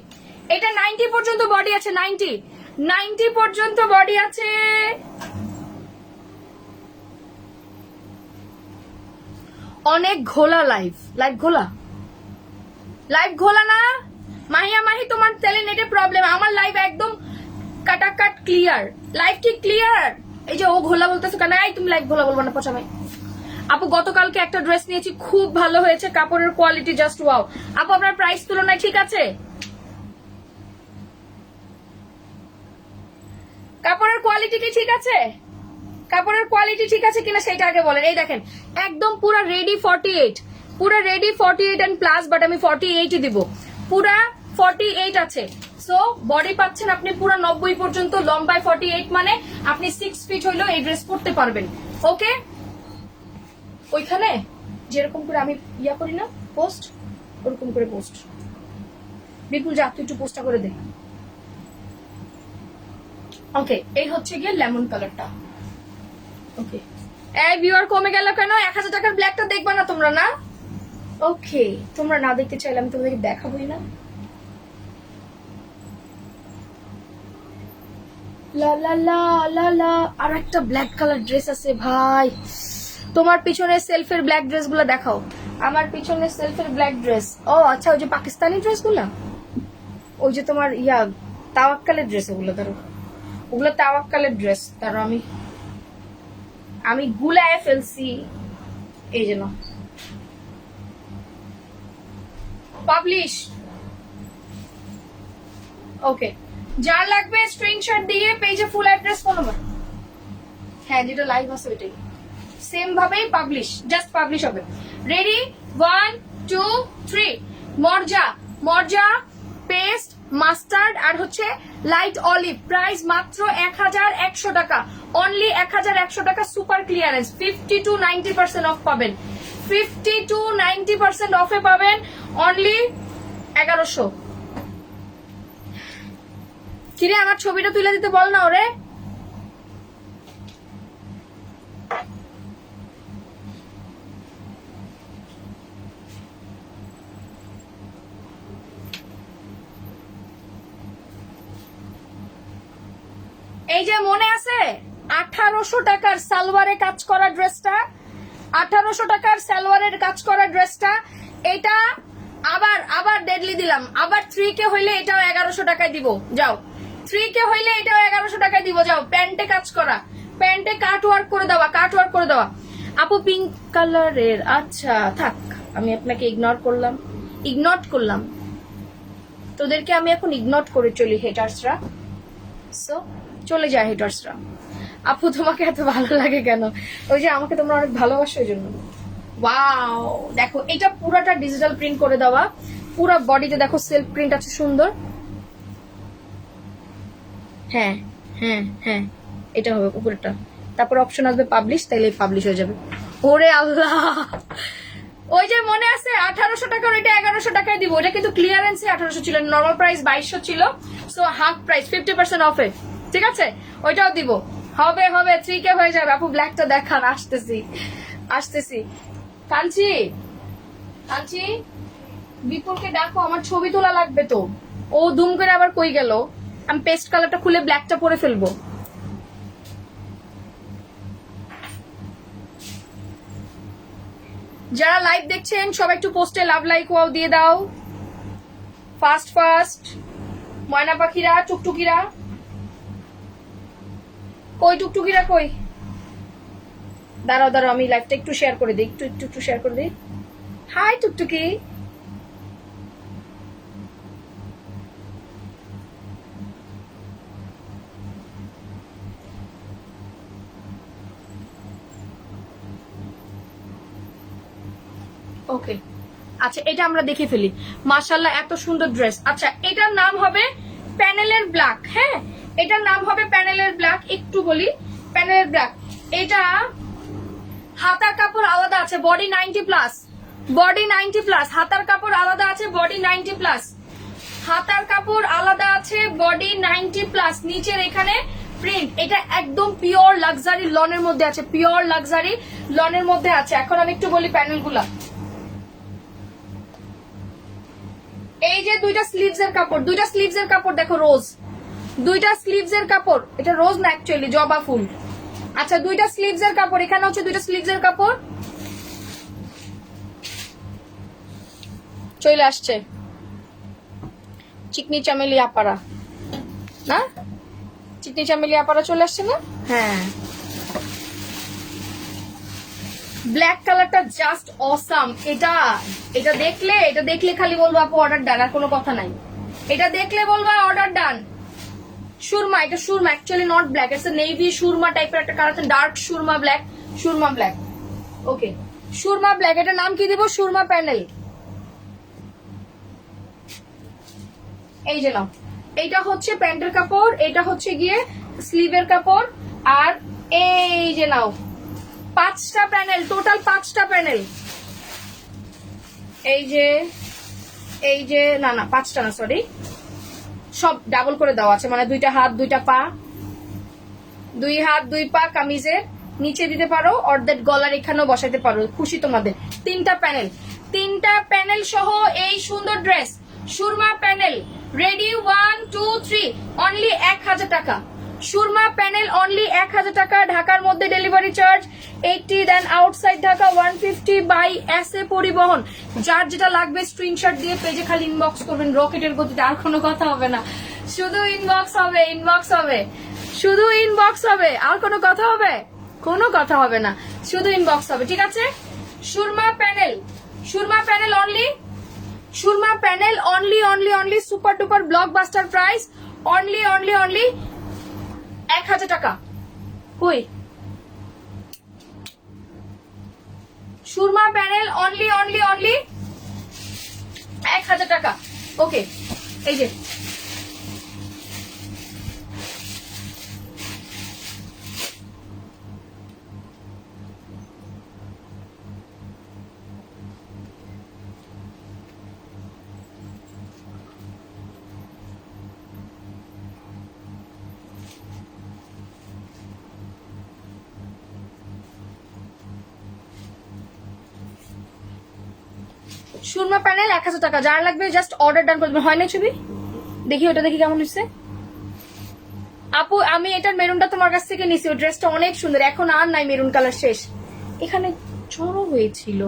এটা 90 পর্যন্ত বডি আছে, 90 পর্যন্ত বডি আছে। অনেক ঘোলা লাইভ ঘোলা না মাহি, তোমার তেলে নেটে প্রবলেম। আমার লাইভ একদম কাটাকাট ক্লিয়ার। লাইভ কি ক্লিয়ার? এই যে ও ঘোলা বলতেছে কেন? এই তুমি লাইভ ঘোলা বলবো না পচামে। আপু গতকালকে একটা ড্রেস নিয়েছি, খুব ভালো হয়েছে, কাপড়ের কোয়ালিটি জাস্ট ওয়াও। আপু আপনার প্রাইস তুলনায় ঠিক আছে? কাপড়ের কোয়ালিটি কি ঠিক আছে? কাপড়ের কোয়ালিটি ঠিক আছে কিনা সেটা আগে বলেন। এই দেখেন একদম পুরো রেডি 48 এন্ড প্লাস, বাট আমি 48 দিব। পুরা 48 আছে। সো বডি পাচ্ছেন আপনি পুরো 90 পর্যন্ত, লম্বায় 48, মানে আপনি 6 ফিট হইলেও এই ড্রেস পরতে পারবেন। ওকে, ওইখানে যেরকম করে আমি ইয়া করি না পোস্ট, ওরকম করে পোস্ট। বিপুল যা তুই একটু পোস্টটা করে দে। ওকে, এই হচ্ছে গিয়ে লেমন কালারটা। ওকে, এই ভিউয়ার কমে গেল কেন? 1000 টাকার ব্ল্যাকটা দেখবা না তোমরা? না ওকে, তোমরা না দেখতে চাইলে আমি তোমাদেরকে দেখাবোই না। আর একটা ব্ল্যাক কালার ড্রেস আছে ভাই। তোমার পিছনে সেলফের ব্ল্যাক ড্রেস গুলা দেখাও। আমার পিছনে সেলফের ব্ল্যাক ড্রেস। ও আচ্ছা, ওই যে পাকিস্তানি ড্রেস গুলা, ওই যে তোমার তাওয়াক্কালের ড্রেস, ওগুলো তাওয়াক্কালের ড্রেস। তার আমি গুলায় ফেলছি, এই জন্য পাবলিশ। ওকে, যার লাগবে স্ক্রিনশট দিয়ে পেজে ফুল অ্যাড্রেস ফোন নাম্বার, হ্যাঁ যেটা লাইভ আছে ওইটাই সেম ভাবেই পাবলিশ, জাস্ট পাবলিশ হবে। রেডি? 1 2 3। মর্জা পেস্ট মাস্টার্ড আর হচ্ছে লাইট অলিভ, প্রাইস মাত্র 1100 টাকা, অনলি 1100 টাকা। সুপার ক্লিয়ারেন্স, 50 to 90% অফ পাবেন, 50 to 90% অফে পাবেন অনলি 1100। কিরে আমার ছবিটা তুলে দিতে বল না ওরে। এই যে মনে আছে 1800 টাকার সালোয়ারে কাজ করা ড্রেসটা, 1800 টাকার সালোয়ারের কাজ করা ড্রেসটা, এটা আবার আবার ডেডলি দিলাম, আবার 3K হইলে এটাও 1100 টাকায় দিব। যাও 3K হইলে এটাও 1100 টাকায় দিব। যাও প্যান্টে কাজ করা, প্যান্টে কাট ওয়ার্ক করে দেওয়া, কাট ওয়ার্ক করে দেওয়া। আপু পিঙ্ক কালারের, আচ্ছা থাক, আমি আপনাকে ইগনোর করলাম, তোদেরকে আমি এখন ইগনোর করে চলি হেটার্সরা। সো চলে যায় হেটার্সরা। আপু তোমাকে এত ভালো লাগে কেন? ওই যে আমাকে তোমরা অনেক ভালোবাসো ওই জন্য। ওয়াও দেখো এটা পুরাটা ডিজিটাল প্রিন্ট করে দেওয়া, পুরা বডিতে দেখো সেলফ প্রিন্ট আছে সুন্দর। হ্যাঁ হ্যাঁ হ্যাঁ এটা হবে উপরেরটা, তারপর অপশন আসবে পাবলিশ, তাইলে পাবলিশ হয়ে যাবে। ওরে আল্লাহ, ওই যে মনে আছে 1800 টাকা, ওইটা 1100 টাকায় দিব। ওটা কিন্তু ক্লিয়ারেন্সে 1800 ছিল, নর্মাল প্রাইস 2200 ছিল, সো হাফ প্রাইস 50% অফে, ঠিক আছে? ওইটাও দিব। হবে 3K হয়ে যাবে। আপু ব্ল্যাকটা দেখান, আসতেছি। কাঞ্চি বিপুলকে ডাকো, আমার ছবি তোলা লাগবে তো। ও দুম করে আবার কই গেল? আমি পেস্ট কালারটা খুলে ব্ল্যাকটা পরে ফেলবো। যারা লাইভ দেখছেন সবাই একটু পোস্টে লাভ লাইক ওয়াও দিয়ে দাও ফাস্ট। ময়না পাখিরা, টুকটুকিরা কই? দাঁড়াও আমি লাইভটা একটু শেয়ার করে দিই, একটু শেয়ার করে দিই। হাই টুকটুকি। ওকে আচ্ছা, এটা আমরা দেখে ফেলি। মাশাআল্লাহ এত সুন্দর ড্রেস। আচ্ছা এটার নাম হবে প্যানেলের ব্ল্যাক। হ্যাঁ এটার নাম হবে প্যানেলের ব্ল্যাক। একটু বলি প্যানেলের ব্ল্যাক। এটা হাতার কাপড় আলাদা আছে, বডি 90+, বডি 90+। হাতার কাপড় আলাদা আছে, বডি 90+। হাতার কাপড় আলাদা আছে, বডি 90+। নিচের এখানে প্রিন্ট। এটা একদম পিওর লাক্সারি লনের মধ্যে আছে, পিওর লাক্সারি লনের মধ্যে আছে। এখন আমি একটু বলি প্যানেলগুলা। এই যে দুইটা স্লিভসের কাপড় দেখো, রোজ। দুইটা স্লিভসের কাপড়, এটা রোজ না অ্যাকচুয়ালি জবা ফুল। আচ্ছা দুইটা স্লিভসের কাপড়, এখানে হচ্ছে দুইটা স্লিভসের কাপড় চলে আসছে। চিকনি চামেলি আপারা না, চিকনি চামেলি আপারা চলে আসছে না? হ্যাঁ ব্ল্যাক কালারটা জাস্ট অসাম। এটা দেখলে খালি বলবো আপু অর্ডার ডান, আর কোনো কথা নাই। এটা দেখলে বলবো অর্ডার ডান। সুরমা, এটা সুরমা actually not black, it's a navy সুরমা টাইপের একটা কালার আছে, ডার্ক সুরমা ব্ল্যাক। ওকে সুরমা ব্ল্যাক, এটার নাম কি দিব? সুরমা প্যানেল। এই যে নাও, এইটা হচ্ছে প্যান্টের কাপড়, এটা হচ্ছে গিয়ে স্লিভের কাপড়। আর এই যে নাও 5টা প্যানেল, টোটাল 5টা প্যানেল। এই যে না 5টা না, সরি, সব ডাবল করে দেওয়া আছে, মানে 2টা হাত 2টা পা, 2 হাত 2 পা কামিজের নিচে দিতে পারো, অর্ধেক গলার এখানেও বসাইতে পারো, খুশি তোমাদের। 3টা প্যানেল সহ এই সুন্দর dress Surma panel ready. 1 2 3 only 1000 টাকা। সুরমা প্যানেল অনলি 1000 টাকা। ঢাকার মধ্যে delivery charge 80, then outside Dhaka 150 by SA Paribahan. যার যেটা লাগবে স্ক্রিনশট দিয়ে পেজে খালি ইনবক্স করবেন রকেটের গতিতে, আর কোনো কথা হবে না, শুধু ইনবক্স হবে, আর কোনো কথা হবে? কোনো কথা হবে না, শুধু ইনবক্স হবে, ঠিক আছে? Surma panel only super duper blockbuster price only 1000 টাকা। কই সুরমা প্যানেল অনলি 1000 টাকা। ওকে এই যে সুরমা প্যানেল 1000 টাকা, যার লাগবে জাস্ট অর্ডার ডান করে দেবেন। হয় না ছবি? দেখি ওটা, দেখি কেমন হচ্ছে। আপু আমি এটার মেরুনটা তোমার কাছ থেকে নিছি, ওই ড্রেসটা অনেক সুন্দর, এখন আর নাই মেরুন কালার, শেষ। এখানে জড়ো হয়েছিল।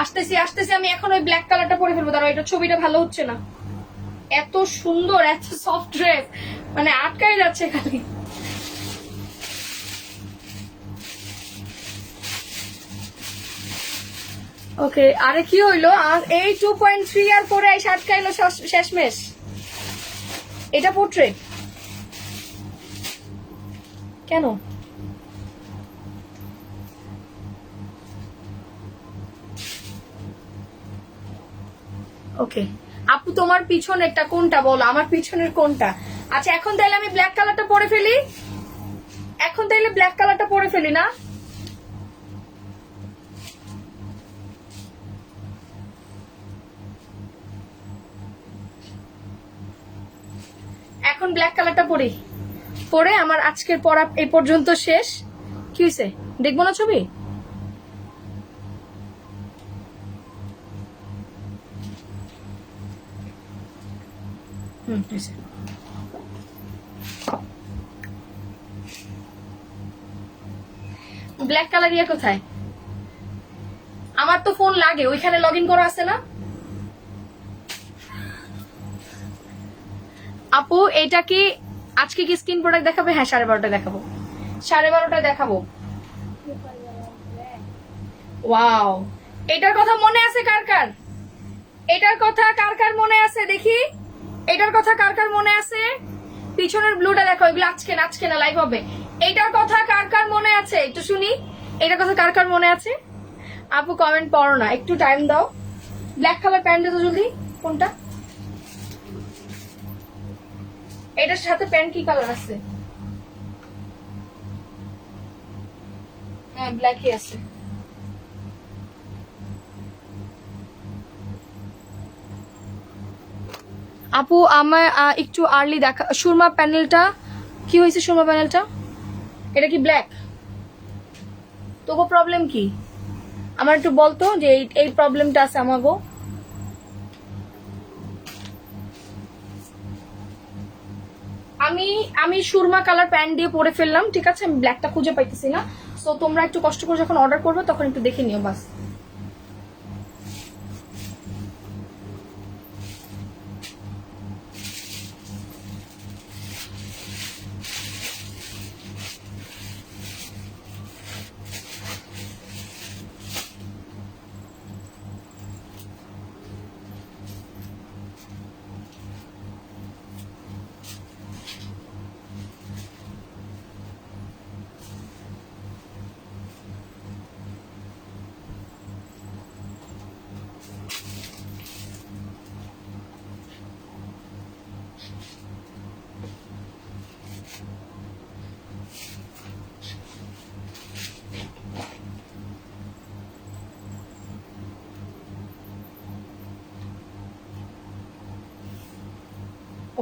আসতেছি আসতেছি, আমি এখন ওই ব্ল্যাক কালারটা পরে ফেলবো, দাঁড়াও, এটা ছবিটা ভালো হচ্ছে না। এত সুন্দর, এত সফট ড্রেস, মানে আটকাই যাচ্ছে খালি। ওকে, আরে কি হইলো, এই 2.3 আর পরে এই আটকাইলো শেষমেশ। এটা পোর্ট্রেট কেন? ওকে আপু, তোমার পিছনেরটা কোনটা বলো, আমার পিছনের কোনটা? আচ্ছা এখন তাইলে আমি ব্ল্যাক কালারটা পরে ফেলি, এখন তাইলে ব্ল্যাক কালারটা পরে ফেলি না? এখন ব্ল্যাক কালারটা পরি, পরে আমার আজকের পড়া এই পর্যন্ত শেষ। কি হয়েছে, দেখবো না ছবি? ব্ল্যাক কালার ইয়ে কোথায়? আমার তো ফোন লাগে, ওইখানে লগ ইন করা আছে না? আপু এটা কি আজকে কি স্কিন প্রোডাক্ট দেখাবে? হ্যাঁ 12:30 দেখাবো, 12:30 দেখাবো। ওয়াও, এটার কথা মনে আছে কার কার? এটার কথা কার কার মনে আছে দেখি? এটার কথা কার কার মনে আছে? পিছনের ব্লুটা দেখো, এগুলো আজকে না লাইভ হবে। এটার কথা কার কার মনে আছে একটু শুনি, এটার কথা কার কার মনে আছে? আপু কমেন্ট পড়ো না, একটু টাইম দাও। ব্ল্যাক কালার প্যান্ট তো জলদি, কোনটা? এটার সাথে প্যান্ট কি কালার আছে? হ্যাঁ ব্ল্যাকই আছে। আপু আমার একটু আর্লি দেখা, সুরমা প্যানেলটা কি হয়েছে? সুরমা প্যানেলটা এটা কি ব্ল্যাক? তবু প্রবলেম কি আমার একটু বলতো, যে এই প্রবলেমটা আছে আমাগো। আমি সুরমা কালার প্যান্ট দিয়ে পরে ফেললাম, ঠিক আছে, আমি ব্ল্যাকটা খুঁজে পাইতেছি না। সো তোমরা একটু কষ্ট করে যখন অর্ডার করবে তখন একটু দেখে নিও বাস।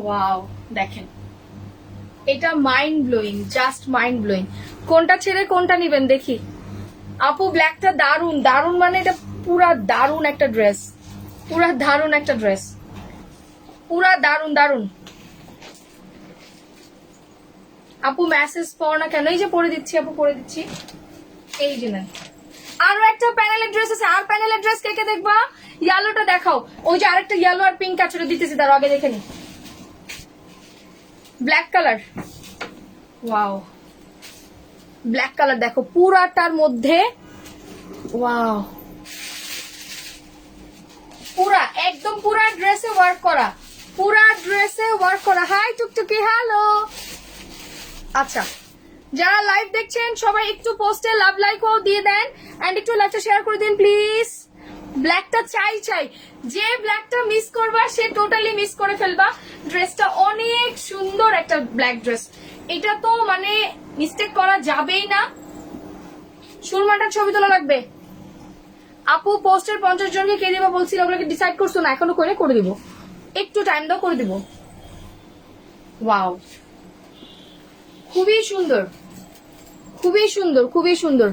ওয়াও দেখেন, এটা mind blowing, just mind blowing. কোনটা ছেড়ে কোনটা নিবেন দেখি। আপু ব্ল্যাকটা দারুন, দারুন মানে এটা পুরা দারুন একটা ড্রেস, পুরা দারুন একটা ড্রেস, পুরা দারুন দারুন। আপু মেসেজ পড় না কেন? এই যে পরে দিচ্ছি আপু, পরে দিচ্ছি, এই যে নেন। আরো একটা প্যানেলের ড্রেস আছে, আর প্যানেলের ড্রেস কে কে দেখবা? ইয়েলোটা দেখাও, ওই যে আরেকটা ইয়েলো আর পিঙ্ক আছে, দিতেছি, তার আগে দেখে নি। Black colour, wow black colour দেখো পুরাটার মধ্যে, ওয়াও পুরা একদম পুরা ড্রেসে ওয়ার্ক করা, পুরা ড্রেসে ওয়ার্ক করা। হাই টুকটুকি, হ্যালো। আচ্ছা যারা লাইভ দেখছেন সবাই একটু পোস্টে লাভ লাইকও দিয়ে দেন, এন্ড একটু লাইভটা শেয়ার করে দিন প্লিজ। ব্ল্যাকটা চাই চাই, যে ব্ল্যাকটা মিস করবা সে টোটালি মিস করে ফেলবা। ড্রেসটা অনেক সুন্দর একটা ব্ল্যাক ড্রেস, এটা তো মানে মিস্টেক করা যাবেই না। সুরমাটার ছবি তোলা লাগবে। আপু পোস্টের 50 জনকে কে দিবা বলছিল, ওগুলোকে ডিসাইড করছো না এখনো? করে দিব, একটু টাইম দাও, করে দিব। ওয়াও, খুবই সুন্দর, খুবই সুন্দর, খুবই সুন্দর,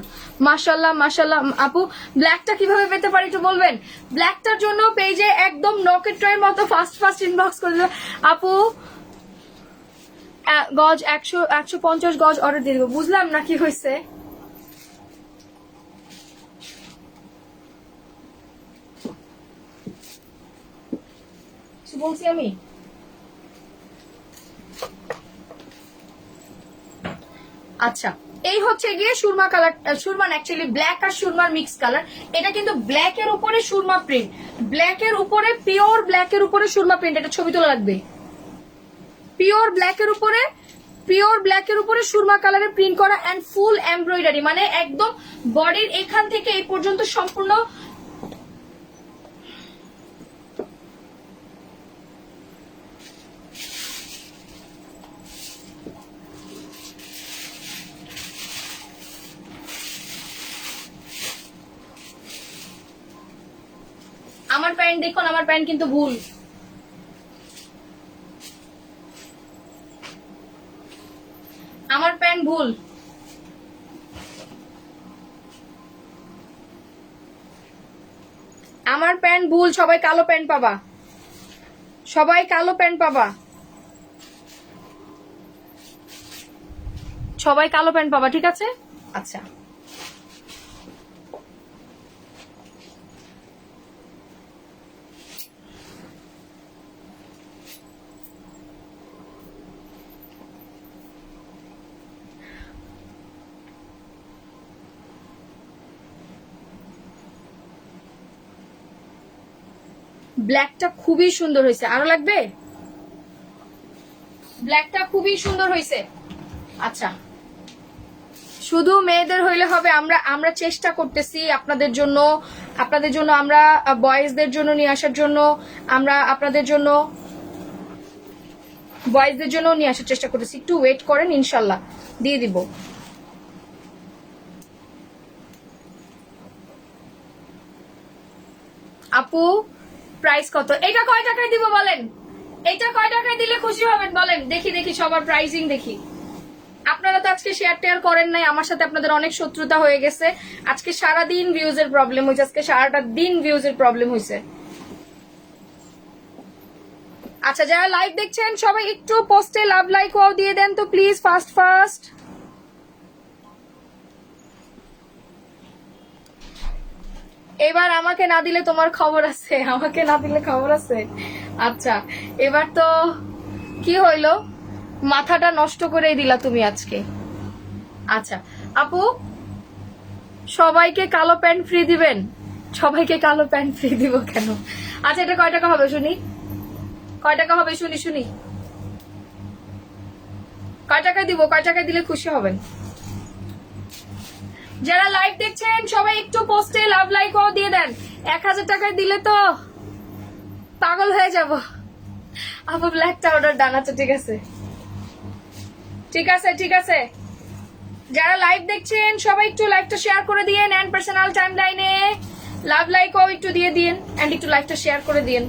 মাশাল্লাহ মাশাল্লাহ। আপু ব্ল্যাকটা কিভাবে পেতে পারি একটু বলবেন? ব্ল্যাকটার জন্য পেজে একদম রকেট ট্রের মতো ফাস্ট ইনবক্স করে দেবে আপু। গজ 150 গজ অর্ডার দিয়ে দিব। বুঝলাম না কি হয়েছে। বলছি আমি আচ্ছা, এই হচ্ছে গিয়ে সুরমা কালার, সুরমা অ্যাকচুয়ালি ব্ল্যাক আর সুরমার মিক্স কালার। এটা কিন্তু ব্ল্যাক এর উপরে সুরমা প্রিন্ট, ব্ল্যাক এর উপরে পিওর ব্ল্যাক এর উপরে সুরমা প্রিন্ট। এটা ছবি তোলা লাগবে। পিওর ব্ল্যাক এর উপরে সুরমা কালারের প্রিন্ট করা এন্ড ফুল এমব্রয়ডারি, মানে একদম বডির এখান থেকে এই পর্যন্ত সম্পূর্ণ আমার প্যান্ট দেখুন, আমার প্যান্ট কিন্তু ভুল। আমার প্যান্ট ভুল। আমার প্যান্ট ভুল। সবাই কালো প্যান্ট পাবা, সবাই কালো প্যান্ট পাবা, সবাই কালো প্যান্ট পাবা, ঠিক আছে? আচ্ছা, ব্ল্যাকটা খুবই সুন্দর হয়েছে। আরো লাগবে? ব্ল্যাকটা খুবই সুন্দর হয়েছে। আচ্ছা, শুধু মেয়েদের হইলে হবে? আমরা চেষ্টা করতেছি আপনাদের জন্য আমরা বয়েজদের জন্য নিয়ে আসার জন্য, আমরা আপনাদের জন্য বয়েজদের জন্য নিয়ে আসার চেষ্টা করতেছি। একটু ওয়েট করেন, ইনশাল্লাহ দিয়ে দিব। আপু প্রাইস কত? এটা কয় টাকায় দিব বলেন? এটা কয় টাকায় দিলে খুশি হবেন বলেন? দেখি সবার প্রাইসিং দেখি। আপনারা তো আজকে শেয়ার টেয়ার করেন নাই, আমার সাথে আপনাদের অনেক শত্রুতা হয়ে গেছে। আজকে সারাদিন ভিউজের প্রবলেম হয়েছে, আজকে সারাটা দিন ভিউজের প্রবলেম হয়েছে। আচ্ছা, যারা লাইভ দেখছেন সবাই একটু পোস্টে লাভ লাইক ওয়াও দিয়ে দেন তো প্লিজ, ফাস্ট। এবার আমাকে না দিলে তোমার খবর আছে, আমাকে না দিলে খবর আছে। আচ্ছা, এবার তো কি হইলো, মাথাটা নষ্ট করেই দিলা তুমি আজকে। আচ্ছা আপু, সবাইকে কালো প্যান্ট ফ্রি দিবেন? সবাইকে কালো প্যান্ট ফ্রি দিব কেন? আচ্ছা, এটা কয় টাকা হবে শুনি? কয় টাকা হবে শুনি? কয় টাকায় দিব? কয় টাকায় দিলে খুশি হবেন? যারা লাইভ দেখছেন সবাই একটু পোস্টে লাভ লাইক ও দিয়ে দেন। 1000 টাকায় দিলে তো পাগল হয়ে যাব। আপু ব্ল্যাকটা অর্ডার ডান। আচ্ছা ঠিক আছে। যারা লাইভ দেখছেন সবাই একটু লাইভটা শেয়ার করে দিয়েন এন্ড পার্সোনাল টাইম লাইনে লাভ লাইক ও একটু দিয়ে দিন এন্ড একটু লাইভটা শেয়ার করে দিন।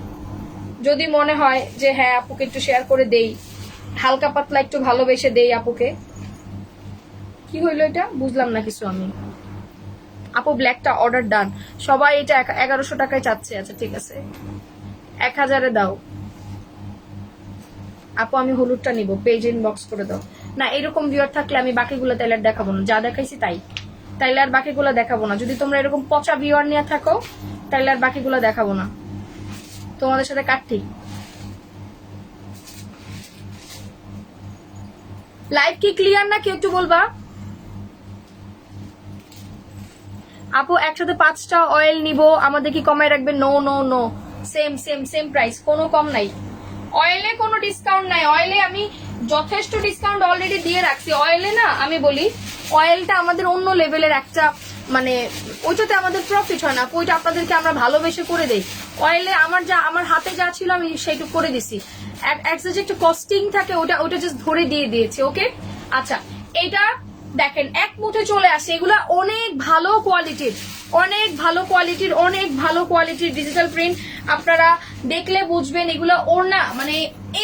যদি মনে হয় যে হ্যাঁ আপুকে একটু শেয়ার করে দেই, হালকা পাতলা একটু ভালোবেসে দেই আপুকে। কি হইলো এটা? বুঝলাম না কিছু আমি। আপু ব্ল্যাকটা অর্ডার ডান। সবাই এটা 1100 টাকায় চাচ্ছে। আচ্ছা ঠিক আছে, 1000-এ দাও আপু। আমি হলুদটা নিব, পেজ ইনবক্স করে দাও। না, এরকম ভিউয়ার থাকলে আমি বাকিগুলো তাইলে আর দেখাবো না, যা দেখাইছি তাইলে আর বাকিগুলো দেখাবো না। যদি তোমরা এরকম পচা ভিউয়ার নিয়ে থাকো তাইলে আর বাকিগুলো দেখাবো না, তোমাদের সাথে কাটতি। লাইভ কি ক্লিয়ার না? কেউ একটু বলবা। আপু একসাথে 5টা অয়েল নিব, আমাদের কি কমাই রাখবে? নো, সেম প্রাইস, কোনো কম নাই। অয়েলে কোনো ডিসকাউন্ট নাই। অয়েলে আমি যথেষ্ট ডিসকাউন্ট অলরেডি দিয়ে রাখছি। অয়েলে না, আমি বলি অয়েলটা আমাদের অন্য লেভেলের একটা, মানে ওইটাতে আমাদের প্রফিট হয় না। ওইটা আপনাদেরকে আমরা ভালোবেসে করে দেই। অয়েলে আমার হাতে যা ছিল আমি সেইটুকু করে দিছি। একটু কস্টিং থাকে, ওটা জাস্ট ধরে দিয়ে দিয়েছি। ওকে, আচ্ছা এটা দেখেন এক মুঠে চলে আসে, এগুলা অনেক ভালো কোয়ালিটির, অনেক ভালো কোয়ালিটির, অনেক ভালো কোয়ালিটির ডিজিটাল প্রিন্ট। আপনারা দেখলে বুঝবেন এগুলো ওড়না মানে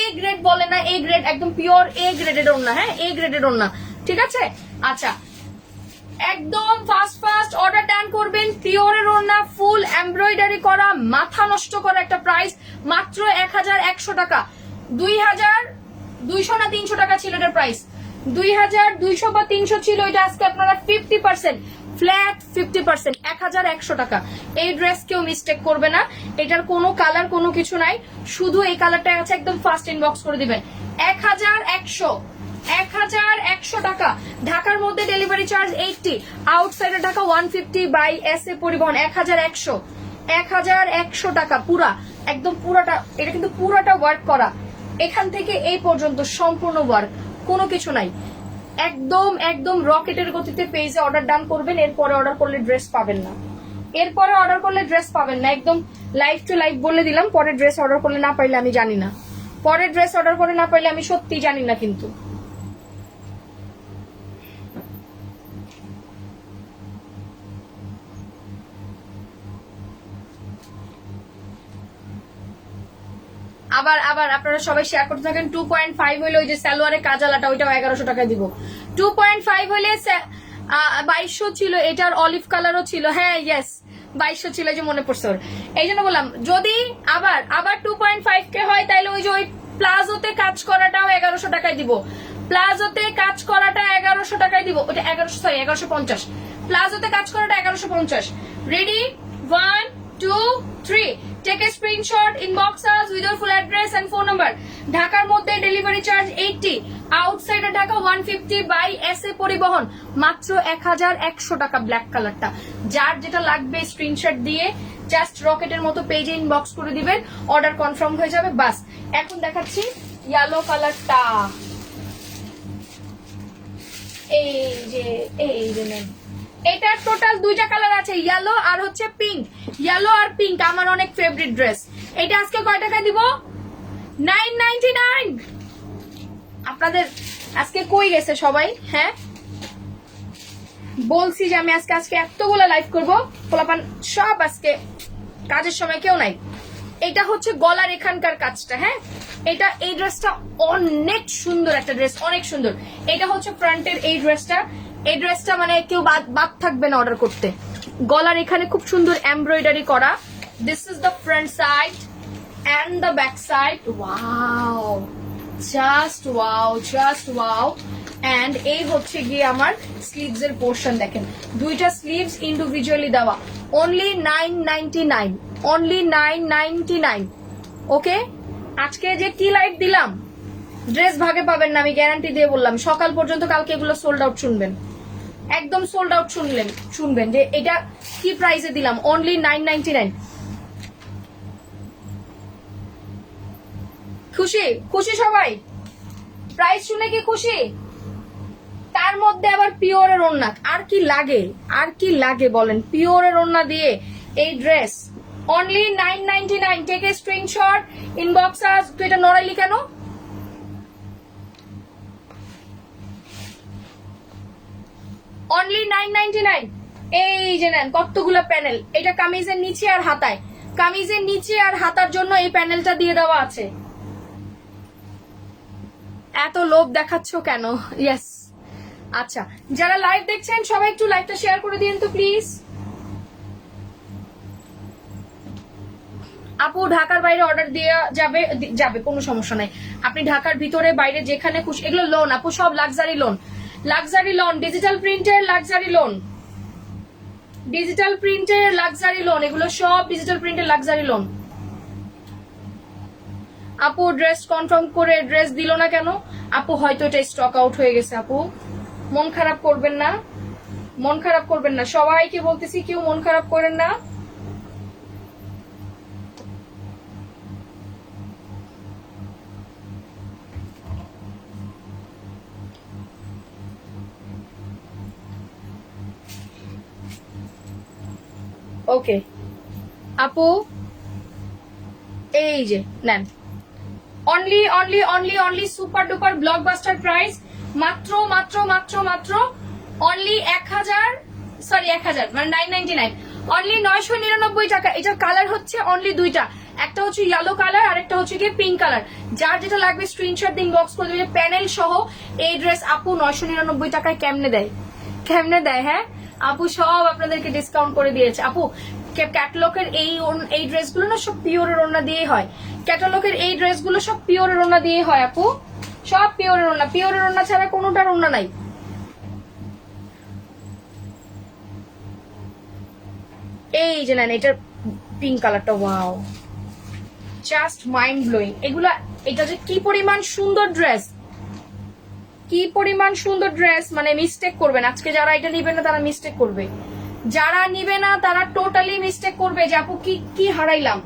এ গ্রেড বলে না, এ গ্রেড একদম পিওর এ গ্রেডের ওড়না, হ্যাঁ এ গ্রেডের ওড়না, ঠিক আছে। আচ্ছা একদম ফাস্ট অর্ডার ডান করবেন। পিওরের ওড়না, ফুল এমব্রয়ডারি করা, মাথা নষ্ট করা একটা প্রাইস, মাত্র 1100 টাকা। 2200 না 300 টাকা ছিল এটার প্রাইস, 2200 বা 300 ছিল, এটা আজকে আপনারা 50% ফ্ল্যাট 50%, 1100 টাকা। এই ড্রেস কেউ মিস্টেক করবে না, এটার কোনো কালার কোনো কিছু নাই, শুধু এই কালারটা আছে, একদম ফার্স্ট ইনবক্স করে দিবেন। 1100 টাকা। ঢাকার মধ্যে ডেলিভারি চার্জ 80, আউটসাইডে Dhaka 150 by S A Paribahan. 1100 টাকা পুরা, একদম পুরাটা, এটা কিন্তু পুরাটা ওয়ার্ক করা, এখান থেকে এই পর্যন্ত সম্পূর্ণ ওয়ার্ক, কোনো কিছু নাই। একদম একদম রকেটের গতিতে পেজে অর্ডার ডান করবেন, এরপরে অর্ডার করলে ড্রেস পাবেন না, এরপরে অর্ডার করলে ড্রেস পাবেন না। একদম লাইভ টু লাইভ বলে দিলাম, পরে ড্রেস অর্ডার করলে না পাইলে আমি জানি না, পরে ড্রেস অর্ডার করে না পাইলে আমি সত্যি জানি না। কিন্তু আবার আবার আপনারা সবাই শেয়ার করতে থাকেন। 2.5 হইলে ওই যে সালোয়ারের কাজালাটা, ওইটাও 1100 টাকায় দিব। 2.5 হইলে 2200 ছিল, এটার অলিভ কালারও ছিল, হ্যাঁ ইয়েস 2200 ছিল, যে মনে পড়ছে ওর, এই জন্য বললাম। যদি আবার 2.5 কে হয় তাহলে ওই যে ওই প্লাজোতে কাজ করাটাও 1100 টাকায় দিব, প্লাজোতে কাজ করাটা 1100 টাকায় দিব, ওটা 1150, প্লাজোতে কাজ করাটা 1150। Ready 1 2 3, take a screenshot, inbox us with your full address and phone number. ঢাকার মধ্যে ডেলিভারি চার্জ 80, আউটসাইডে Dhaka 150 by S A Paribahan, মাত্র 1100 টাকা। ব্ল্যাক কালারটা যার যেটা লাগবে স্ক্রিনশট দিয়ে জাস্ট রকেটের মতো পেজে ইনবক্স করে দিবেন, অর্ডার কনফার্ম হয়ে যাবে। বাস এখন দেখাচ্ছি ইয়েলো কালারটা, এই যে নেন, এটা টোটাল দুইটা কালার আছে, ইয়েলো আর হচ্ছে পিঙ্ক। ইয়েলো আর পিঙ্ক আমার অনেক ফেভারিট ড্রেস। এটা আজকে কয় টাকা দিব? 999। আপনাদের আজকে কই গেছে সবাই? হ্যাঁ বলছি যে আমি আজকে এতগুলো লাইভ করবো, পোলাপান সব আজকে কাজের সময় কেউ নাই। এটা হচ্ছে গলার এখানকার কাজটা, হ্যাঁ এটা এই ড্রেসটা অনেক সুন্দর একটা ড্রেস, অনেক সুন্দর। এটা হচ্ছে ফ্রন্টের এই ড্রেসটা, এই ড্রেসটা মানে কেউ বাদ থাকবে না অর্ডার করতে। গলার এখানে খুব সুন্দর এমব্রয়ডারি করা। This is the front side and the back side. Wow, just wow, just wow. And এই হচ্ছে গিয়ে আমার স্লিভস এর পোর্শন, দেখেন দুইটা স্লিভস ইন্ডিভিজুয়ালি দেওয়া, অনলি 999, অনলি 999। ওকে, আজকে যে কি লাইট দিলাম, ড্রেস ভাগে পাবেন না, আমি গ্যারান্টি দিয়ে বললাম। সকাল পর্যন্ত কালকে এগুলো সোল্ড আউট শুনবেন, একদম সোল্ড আউট শুনবেন যে এটা কি প্রাইসে দিলাম, অনলি 999। খুশি খুশি সবাই? প্রাইস শুনে কি খুশি? তার মধ্যে আবার পিওরের ওড়না, আর কি লাগে, আর কি লাগে বলেন? পিওরের ওড়না দিয়ে এই dress only 999। Take a screenshot, inbox us. তুই এটা নড়াইলি কেন? অনলি 999। এই যে নেন কতগুলো প্যানেল, এটা কামিজের নিচে আর হাতায়, কামিজের নিচে আর হাতার জন্য এই প্যানেলটা দিয়ে দেওয়া আছে। এত লোভ দেখাচ্ছ কেন? ইয়েস, আচ্ছা যারা লাইভ দেখছেন সবাই একটু লাইভটা শেয়ার করে দিন তো প্লিজ। আপু ঢাকার বাইরে অর্ডার দিয়ে যাবে কোনো সমস্যা নাই, আপনি ঢাকার ভিতরে বাইরে যেখানে খুশি। এগুলো লোন আপু, সব luxury loan, luxury loan, digital প্রিন্টের লাক্সারি লোন, ডিজিটাল প্রিন্টের লাক্সারি লোন, এগুলো সব ডিজিটাল প্রিন্টের লাক্সারি লোন। আপু ড্রেস কনফার্ম করে ড্রেস দিল না কেন? আপু হয়তো এটা স্টক আউট হয়ে গেছে। আপু মন খারাপ করবেন না, মন খারাপ করবেন না, সবাইকে বলতেছি কেউ মন খারাপ করেন না। ওকে আপু, এই যে নেন, only only only only super duper blockbuster price, মাত্র মাত্র মাত্র মাত্র অনলি 1000 মানে 999, অনলি 999 টাকা। এটার কালার হচ্ছে অনলি দুইটা, একটা হচ্ছে ইয়েলো কালার আর একটা হচ্ছে কি পিঙ্ক কালার। যার যেটা লাগবে স্ক্রিনশট দিয়ে ইনবক্স করে দেবে। প্যানেল সহ এই ড্রেস আপু 999 টাকায় কেমনে দেয়, কেমনে দেয়? হ্যাঁ আপু সব আপনাদেরকে ডিসকাউন্ট করে দিয়েছে। আপু ক্যাটালগের এই ড্রেসগুলো না সব পিওরের ওড়না দিয়ে হয়, ক্যাটালগের এই ড্রেসগুলো সব পিওরের ওড়না দিয়ে হয় আপু, সব পিওরের ওড়না, পিওরের ওড়না ছাড়া কোনোটার ওড়না নাই। এই যে নেন এটার পিঙ্ক কালারটা, ওয়াও জাস্ট মাইন্ড ব্লোয়িং। এগুলা, এটা যে কি পরিমাণ সুন্দর ড্রেস, কি পরিমাণ সুন্দর ড্রেস, মানে মিস্টেক করবেন আজকে যারা এটা নিবে না তারা মিস্টেক করবে, যারা নিবে না তারা টোটালি মিস্টেক করবে যে আপু কি কি হারাইলাম,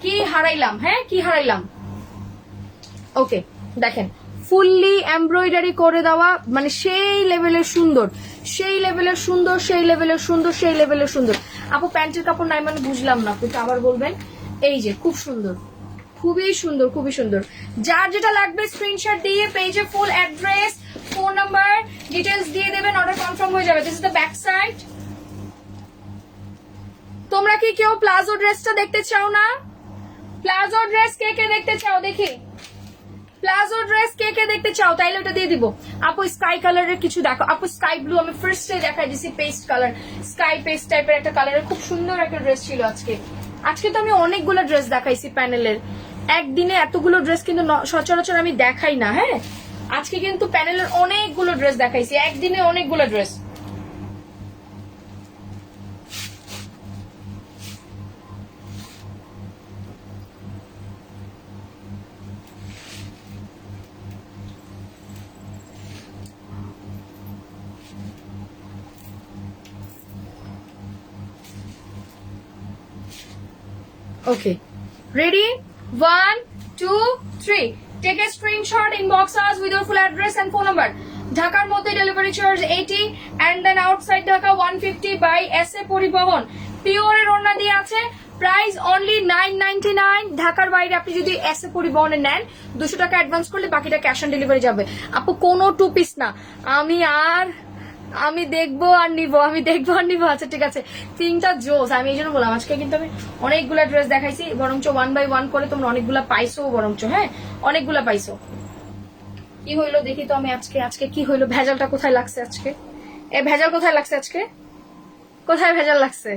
কি হারাইলাম, হ্যাঁ কি হারাইলাম। ওকে দেখেন ফুললি এমব্রয়ডারি করে দেওয়া, মানে সেই লেভেলের সুন্দর, সেই লেভেলের সুন্দর, সেই লেভেলের সুন্দর, সেই লেভেলের সুন্দর। আপু প্যান্টের কাপড় নাই মানে বুঝলাম না, আপনি আবার বলবেন। এই যে খুব সুন্দর, খুবই সুন্দর, খুবই সুন্দর। যার যেটা লাগবে স্ক্রিনশট দিয়ে পেজে full address, phone number, details দিয়ে দেবেন, অর্ডার কনফার্ম হয়ে যাবে। This is the back side. তোমরা কি কেউ প্লাজো ড্রেসটা দেখতে চাও না? প্লাজো ড্রেস কে কে দেখতে চাও দেখি, প্লাজো ড্রেস কে কে দেখতে চাও তাইলে ওটা দিয়ে দিব। আপু স্কাই কালারের কিছু দেখো, আপু স্কাই ব্লু আমি ফার্স্টে দেখাই দিছি, পেস্ট কালার, স্কাই পেস্ট টাইপের একটা কালারের খুব সুন্দর একটা ড্রেস ছিল আজকে। আজকে তো আমি অনেকগুলো ড্রেস দেখাইছি প্যানেলের, একদিনে এতগুলো ড্রেস কিন্তু সচরাচর আমি দেখাই না। হ্যাঁ আজকে কিন্তু প্যানেলের অনেকগুলো ড্রেস দেখাইছি, একদিনে অনেকগুলো dress. Okay, ready? 1, 2, 3. Take a screenshot, inbox us with your full address and phone number. ঢাকার মধ্যে delivery charge 80 and then outside Dhaka 150 by SA পরিবহন। পিওরের ওড়না দিয়ে আছে, প্রাইস অনলি 999। ঢাকার বাইরে আপনি যদি SA পরিবহনে নেন 200 টাকা অ্যাডভান্স করলে বাকিটা ক্যাশ অন ডেলিভারি যাবে। আপু কোনো টু পিস না, আমি দেখবো আর নিবো, আমি দেখবো আর নিবো। আচ্ছা ঠিক আছে, তিনটা জোস, আমি এই জন্য বললাম আজকে কিন্তু আমি অনেকগুলা ড্রেস দেখাইছি, বরঞ্চ 1 by 1 করে তোমরা অনেকগুলা পাইছো, বরঞ্চ হ্যাঁ অনেকগুলা পাইছো। কি হইলো দেখি তো আমি আজকে কি হইলো, ভেজালটা কোথায় লাগছে আজকে, এ ভেজাল কোথায় লাগছে আজকে, কোথায় ভেজাল লাগছে?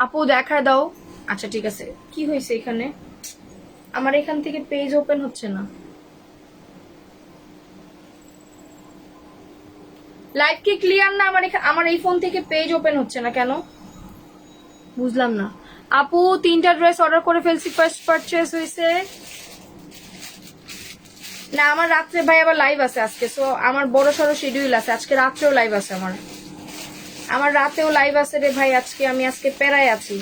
আপু দেখা দাও। আচ্ছা ঠিক আছে, কি হয়েছে এখানে, আমার এখান থেকে পেজ ওপেন হচ্ছে না, লাইভ কি ক্লিয়ার না? আমার এই ফোন থেকে পেজ ওপেন হচ্ছে না কেন, বুঝলাম না। আপু 3টা ড্রেস অর্ডার করে ফেলছি, ফার্স্ট পারচেজ হয়েছে না। আমার রাত্রে ভাই আবার লাইভ আছে আজকে, সো আমার বড় সড়ো শিডিউল আছে, আজকে রাত্রেও লাইভ আছে, আমার রাতেও লাইভ আছে রে ভাই, আমি আজকে প্যারায় আছি।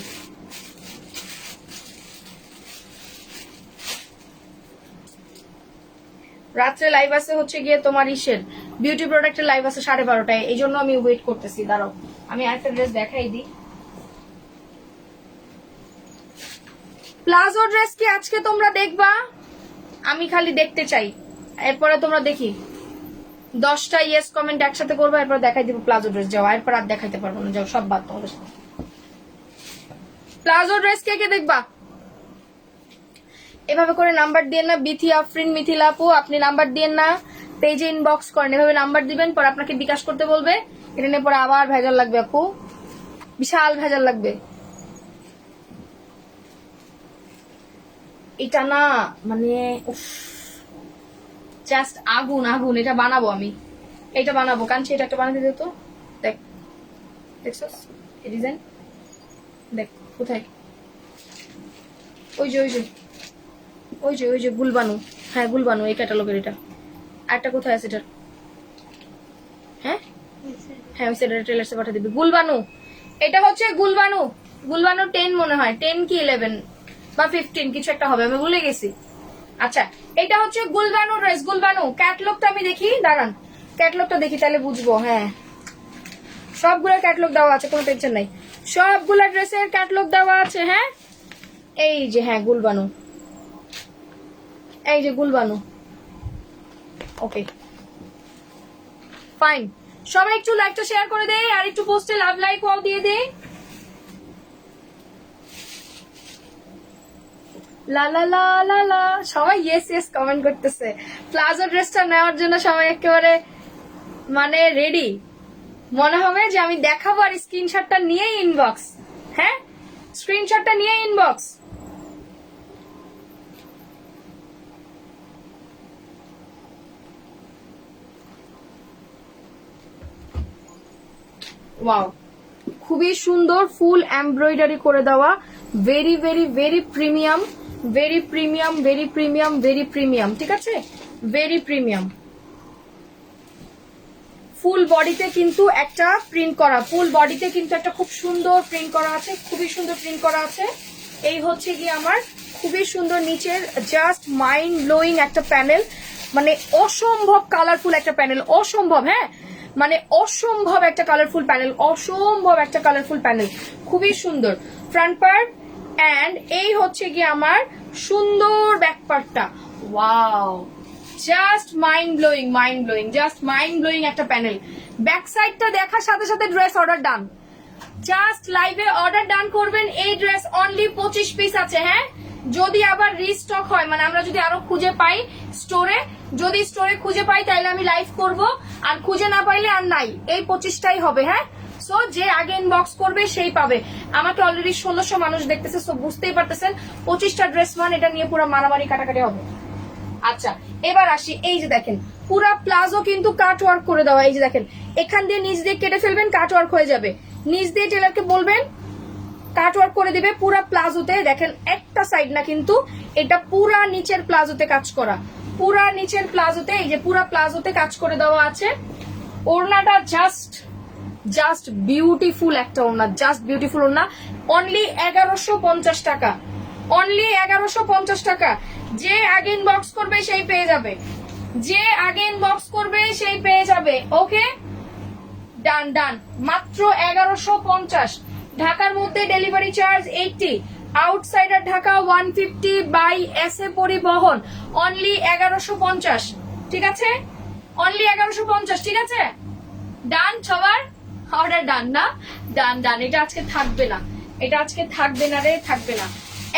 রাত্রে লাইভ আছে হচ্ছে গিয়ে তোমার ইসের বিউটি প্রোডাক্টের লাইভ আছে 12:30টায়, এই জন্য আমি ওয়েট করতেছি। দাঁড়াও আমি আরেকটা ড্রেস দেখাই দিই। প্লাজো ড্রেস কি আজকে তোমরা দেখবা? আমি খালি দেখতে চাই, এরপরে তোমরা দেখি 10টা ইয়েস কমেন্ট একসাথে করবো, এরপর দেখাই দিব প্লাজো ড্রেস। যাও এরপর আর দেখাইতে পারবো না, যাও সব বাদ তোমাদের সাথে। প্লাজো ড্রেস কে কে দেখবা? এভাবে করে নাম্বার দিয়ে না, বিথি আফরিন মিথিলা আপু আপনি নাম্বার দিয়ে না, পেজে ইনবক্স করেন, এভাবে নাম্বার দিবেন, পর আপনাকে বিকাশ করতে বলবে, এটা নিয়ে পরে আবার ভেজাল লাগবে আপু, বিশাল ভেজাল লাগবে। এটা না মানে জাস্ট আগুন আগুন, এটা বানাবো আমি, এটা বানাবো। কাঞ্চি এটা একটা বানাতে দিত, দেখ দেখছস এই ডিজাইন, দেখ কোথায়, ওই যে ওই যে ওই যে ওই যে গুলবানু, হ্যাঁ গুলবানু এই ক্যাটালগের। এটা আরেকটা কোথায় আছে এটার, হ্যাঁ হ্যাঁ ওই সাইডে টেলার্সে পাঠিয়ে দিবি। গুলবানু, এটা হচ্ছে গুলবানু, গুলবানু 10 মনে হয়, 10 কি 11 বা 15 কিছু একটা হবে, আমি ভুলে গেছি। আচ্ছা এটা হচ্ছে গুলবানু ড্রেস, গুলবানু। ক্যাটলগটা আমি দেখি, দাঁড়ান ক্যাটলগটা দেখি তাহলে বুঝবো। হ্যাঁ সবগুলা ক্যাটলগ দেওয়া আছে, কোনো টেনশন নাই, সবগুলা ড্রেসের ক্যাটলগ দেওয়া আছে। হ্যাঁ এই যে, হ্যাঁ গুলবানু, এই যে গুলবানু। ওকে ফাইন, সবাই একটু লাইকটা শেয়ার করে দে, আর একটু পোস্টে লাভ লাইক ওয়াও দিয়ে দে। লা লা লা লা লা, সবাই ইয়েস ইয়েস কমেন্ট করতেছে। প্লাজো ড্রেসটা নেওয়ার জন্য সবাই একেবারে মানে রেডি, মনে হবে যে আমি দেখাবো, আর স্ক্রিনশটটা নিয়ে ইনবক্স। হ্যাঁ স্ক্রিনশটটা নিয়ে ইনবক্স। ওয়াও খুবই সুন্দর, ফুল এমব্রয়ডারি করে দেওয়া, very very very premium, very premium, very premium, very premium, ঠিক আছে, ভেরি প্রিমিয়াম। ফুল বডিতে কিন্তু একটা প্রিন্ট করা, ফুল বডিতে কিন্তু একটা খুব সুন্দর প্রিন্ট করা আছে, খুবই সুন্দর প্রিন্ট করা আছে। এই হচ্ছে কি আমার খুবই সুন্দর নিচের, জাস্ট মাইন্ড ব্লোয়িং একটা প্যানেল, মানে অসম্ভব কালারফুল একটা প্যানেল, অসম্ভব। হ্যাঁ মানে অসম্ভব একটা কালারফুল প্যানেল, অসম্ভব একটা কালারফুল প্যানেল, খুবই সুন্দর ফ্রন্ট পার্ট। অ্যান্ড এই হচ্ছে কি আমার সুন্দর ব্যাক পার্টটা, wow just mind blowing, mind blowing, just mind blowing একটা প্যানেল। ব্যাক সাইডটা দেখার সাথে সাথে ড্রেস অর্ডার ডান, জাস্ট লাইভে অর্ডার ডান করবেন। এই ড্রেস অনলি 25 পিস আছে। হ্যাঁ যদি আবার রিস্টক হয়, মানে আমরা যদি আরো খুঁজে পাই স্টোরে, যদি স্টোরে খুঁজে পাই তাহলে আমি লাইভ করব, আর খুঁজে না পাইলে আর নাই, এই 25টাই হবে। হ্যাঁ সো যে আগে ইনবক্স করবে সেই পাবে। আমাকে অলরেডি 1600 মানুষ দেখতেছে, সো বুঝতেই পারতেছেন 25টা ড্রেস মান, এটা নিয়ে পুরো মারামারি কাটাকাটি হবে। আচ্ছা এবার আসি, এই যে দেখেন পুরা প্লাজো কিন্তু কাট ওয়ার্ক করে দেওয়া, এই যে দেখেন এখান দিয়ে নিচ দিয়ে কেটে ফেলবেন, কাট ওয়ার্ক হয়ে যাবে, নিচ দিয়ে টেলারকে বলবেন কাট ওয়ার্ক করে দিবে পুরা প্লাজোতে। দেখেন একটা সাইড না কিন্তু, এটা পুরা নিচের প্লাজোতে কাজ করা, পুরা নিচের প্লাজোতে, এই যে পুরা প্লাজোতে কাজ করে দেওয়া আছে। ওড়নাটা জাস্ট জাস্ট বিউটিফুল একটা ওড়না, জাস্ট বিউটিফুল ওড়না। অনলি 1150 টাকা, অনলি 1150 টাকা। যে আগে ইনবক্স করবে সেই পেয়ে যাবে, যে আগে ইনবক্স করবে সেই পেয়ে যাবে। ওকে ডান ডান, মাত্র 1150। ঢাকার মধ্যে delivery charge 80, outsider Dhaka 150 by SA Paribahan, only 1150, ঠিক আছে, অনলি 1150, ঠিক আছে। ডান সবার অর্ডার ডান না, ডান ডান। এটা আজকে থাকবে না, এটা আজকে থাকবে না রে, থাকবে না।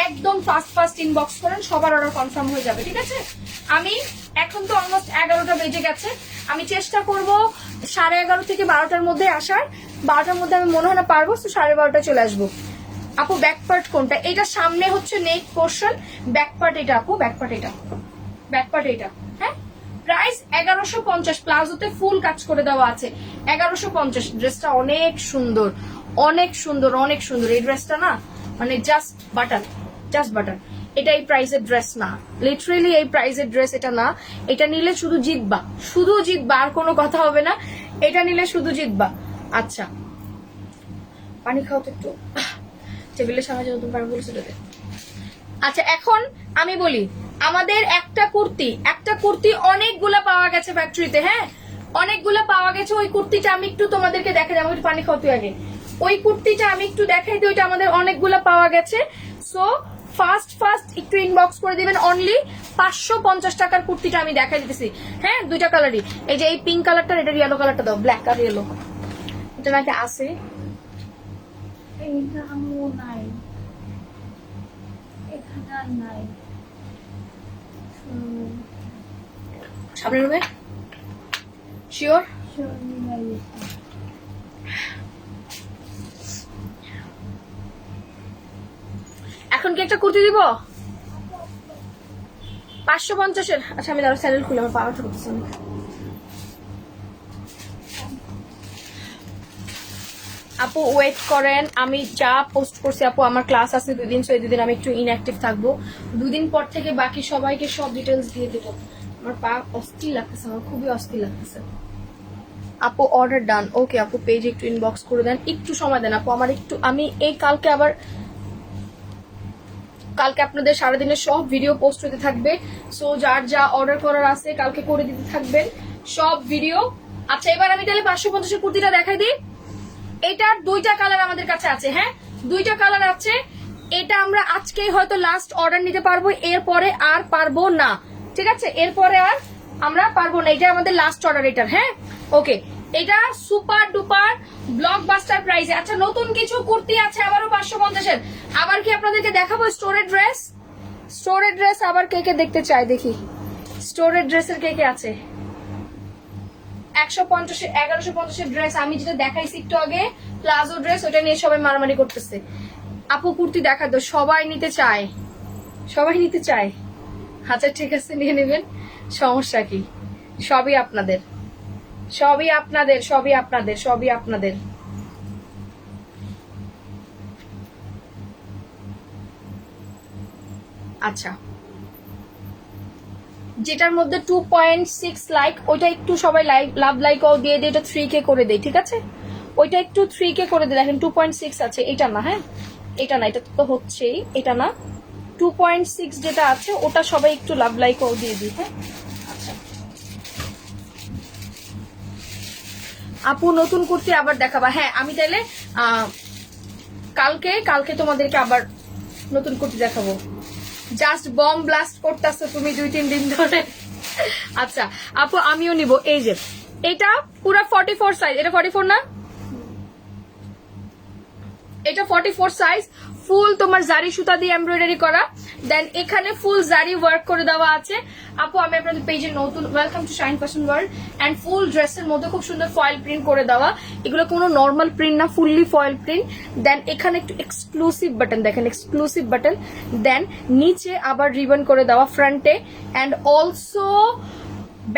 একদম ফাস্ট ফাস্ট ইনবক্স করেন, সবার অর্ডার কনফার্ম হয়ে যাবে, ঠিক আছে। আমি এখন তো অলমোস্ট 11টা বেজে গেছে, আমি চেষ্টা করব 11:30 থেকে 12টার মধ্যে আসার। 12টার মধ্যে আমি মনে হয় না পারবো, তো 12:30 চলে আসবো। আপু ব্যাক পার্ট কোনটা? এটা সামনে হচ্ছে নেক পোর্শন, ব্যাক পার্ট এটা আপু, ব্যাক পার্ট এটা, ব্যাক পার্ট এটা। হ্যাঁ প্রাইস 1150, প্লাজোতে ফুল কাজ করে দেওয়া আছে 1150। ড্রেসটা অনেক সুন্দর, অনেক সুন্দর, অনেক সুন্দর। এই ড্রেসটা না মানে জাস্ট বাটার, জাস্ট বাটার। এটা এই প্রাইসের ড্রেস না, লিটারেলি এই প্রাইসের ড্রেস এটা না। এটা নিলে শুধু জিতবা, শুধু জিতবা, আর কোনো কথা হবে না। এটা নিলে শুধু জিতবা। আচ্ছা পানি খাও তো একটু, টেবিলের সামনে যত পানি বলেছে। আচ্ছা এখন আমি বলি, আমাদের একটা কুর্তি অনেকগুলা পাওয়া গেছে ফ্যাক্টরিতে। হ্যাঁ অনেকগুলা পাওয়া গেছে। ওই কুর্তিটা আমি একটু তোমাদেরকে দেখাই, আমি একটু পানি খাও তুই আগে। ওই কুর্তিটা আমি একটু দেখাই দিই, ওইটা আমাদের অনেকগুলা পাওয়া গেছে। সো ফার্স্ট ফার্স্ট একটু ইনবক্স করে দিবেন। অনলি 550 টাকার কুর্তিটা আমি দেখাই দিতেছি। হ্যাঁ দুইটা কালারই, এই যে এই পিঙ্ক কালারটা, এটা ইয়েলো কালারটা দাও, ব্ল্যাক আর ইয়েলো। এটা নাকি আছে, এইটা আমিও নাই, এখানে আর নাই। সামনের রুমে শিওর? এখন কি একটা কুর্তি দিব 550-এর? আচ্ছা আমি দাঁড়া স্যান্ডেল খুলে, আমার পা ব্যথা করতেছে। আপু ওয়েট করেন, আমি যা পোস্ট করছি আপু, আমার ক্লাস আছে 2 দিন, সেই 2 দিন আমি একটু ইনঅ্যাক্টিভ থাকবো। 2 দিন পর থেকে বাকি সবাইকে সব ডিটেলস দিয়ে দেবো। আমার পা অস্থির লাগতেছে, আমার খুবই অস্থির লাগতেছে। আপু অর্ডার ডান। ওকে আপু পেজে একটু ইনবক্স করে দেন, একটু সময় দেন আপু আমার একটু, আমি এই কালকে আপনাদের সারাদিনের সব ভিডিও পোস্ট হতে থাকবে। সো যার যা অর্ডার করার আছে কালকে করে দিতে থাকবেন সব ভিডিও। আচ্ছা এবার আমি তাহলে 550 কুর্তিটা দেখাই দিই। এটার দুইটা কালার আমাদের কাছে আছে, হ্যাঁ দুইটা কালার আছে। এটা আমরা আজকেই হয়তো লাস্ট অর্ডার নিতে পারবো, এরপরে আর পারবো না, ঠিক আছে এরপরে আর আমরা পারবো না, এটা আমাদের লাস্ট অর্ডার এটার, হ্যাঁ ওকে। এটা সুপার ডুপার ব্লকবাস্টার প্রাইসে। আচ্ছা নতুন কিছু কুর্তি আছে আবারও 550-এর। আবার কি আপনাদেরকে দেখাবো স্টোরের ড্রেস আবার কে কে দেখতে চাই দেখি, স্টোরের ড্রেসের কে কে আছে। 1150 ড্রেস আমি যেটা দেখাইছি একটু আগে, প্লাজো ড্রেস, ওটা নিয়ে সবাই মারামারি করতেছে। আপু কুর্তি দেখা তো সবাই নিতে চায়। আচ্ছা ঠিক আছে নিয়ে নেবেন, সমস্যা কি, সবই আপনাদের। আচ্ছা যেটার মধ্যে 2.6 লাইক ওইটা একটু সবাই লাভ লাইকও দিয়ে দিয়ে এটা 3K করে দেয়, ঠিক আছে ওইটা একটু 3K করে দেয়। দেখেন 2.6 আছে, এটা না, হ্যাঁ এটা না, এটা তো হচ্ছেই, এটা না 2.6 যেটা আছে ওটা সবাই একটু লাভ লাইকও দিয়ে দিই, হ্যাঁ। আচ্ছা আপু নতুন কুর্তি আবার দেখাবা, হ্যাঁ আমি তাইলে কালকে তোমাদেরকে আবার নতুন কুর্তি দেখাবো। জাস্ট বম ব্লাস্ট করতেছো তুমি 2-3 দিন ধরে। আচ্ছা আপু আমিও নিব, এই যে এটা পুরো 44 সাইজ, এটা 44 না, এটা 44 সাইজ, ফুল তোমার জারি সুতা দিয়ে এমব্রয়ডারি করা, দেন এখানে ফুল জারি ওয়ার্ক করে দেওয়া আছে। আপু আমি আপনাদের পেজে নতুন, welcome to Shine Fashion World. And full ড্রেসের মধ্যে খুব সুন্দর ফয়েল প্রিন্ট করে দেওয়া, এগুলো কোনো নর্মাল প্রিন্ট না, ফুললি ফয়েল প্রিন্ট। দেন এখানে একটু এক্সক্লুসিভ বাটন, দেখেন এক্সক্লুসিভ বাটন, দেন নিচে আবার রিবন করে দেওয়া ফ্রন্টে, এন্ড অলসো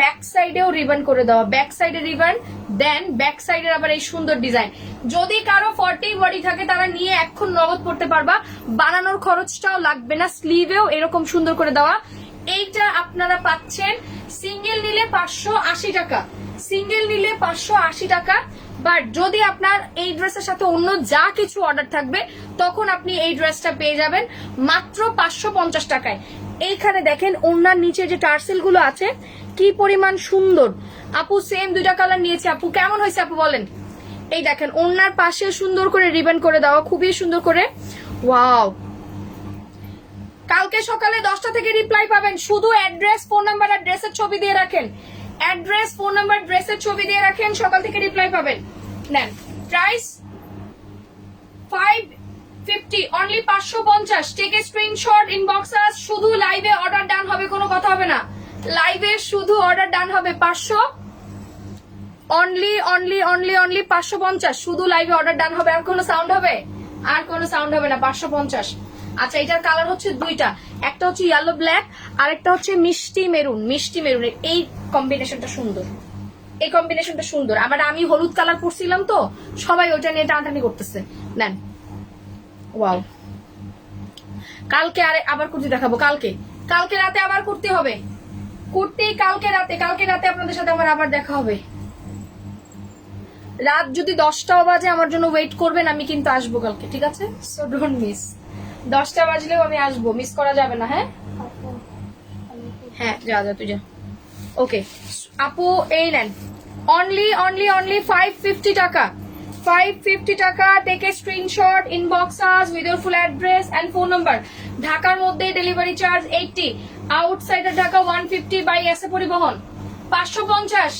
ব্যাক সাইডেও রিবন করে দেওয়া, ব্যাক সাইডে রিবন, দেন ব্যাক সাইডের আবার এই সুন্দর ডিজাইন। যদি কারো 40 বডি থাকে তারা নিয়ে এখন নগদ পড়তে পারবা, বানানোর খরচটাও লাগবে না, স্লিভেও এরকম সুন্দর করে দেওয়া। এইটা আপনারা পাচ্ছেন সিঙ্গেল নিলে 580 টাকা, সিঙ্গেল নিলে 580 টাকা। বাট যদি আপনার এই ড্রেসের সাথে অন্য যা কিছু অর্ডার থাকবে তখন আপনি এই ড্রেসটা পেয়ে যাবেন মাত্র 550 টাকায়। এইখানে দেখেন ওনার নিচে যে টার্সেল গুলো আছে কি পরিমাণ সুন্দর। আপু সেম দুইটা কালার নিয়েছে, আপু কেমন হয়েছে আপু বলেন। এই দেখেন ওনার পাশে সুন্দর করে রিবন করে দেওয়া, খুবই সুন্দর করে, ওয়াও। কালকে সকালে 10টা থেকে রিপ্লাই পাবেন, শুধু অ্যাড্রেস ফোন নাম্বার আর ড্রেসের ছবি দিয়ে রাখেন, অ্যাড্রেস ফোন নাম্বার ড্রেসের ছবি দিয়ে রাখেন, সকাল থেকে রিপ্লাই পাবেন। নেন price 550 only 550। Take a screenshot, inbox us, শুধু লাইভে অর্ডার ডান হবে, কোনো কথা হবে না, লাইভে শুধু অর্ডার ডান হবে 500 অনলি 550, শুধু লাইভে অর্ডার ডান হবে। আর কোনো সাউন্ড হবে, আর কোনো সাউন্ড হবে না, 550। আচ্ছা এটার কালার হচ্ছে দুইটা, একটা হচ্ছে ইয়েলো ব্ল্যাক আর একটা হচ্ছে মিষ্টি মেরুনের এই কম্বিনেশনটা সুন্দর, এই কম্বিনেশনটা সুন্দর। আবার আমি হলুদ কালার পরছিলাম তো সবাই ওইটা নিয়ে টানাটানি করতেছে। নেন ওয়াও, কালকে আবার কুর্তি দেখাবো, কালকে রাতে আবার কুর্তি হবে, কুর্তি কালকে রাতে আপনাদের সাথে আমার আবার দেখা হবে। রাত যদি 10টাও বাজে আমার জন্য ওয়েট করবেন, আমি কিন্তু আসবো কালকে, ঠিক আছে, সো ডোন্ট মিস। 10টা বাজলেও আমি আসবো, মিস করা যাবে না, হ্যাঁ হ্যাঁ যা তুই যা। ওকে আপু এই নেন অনলি 550 টাকা, 550 টাকা। Take a screenshot, inbox us with your full address and phone number. ঢাকার মধ্যে delivery charge 80, outsider Dhaka 150 by SA Paribahan. 550,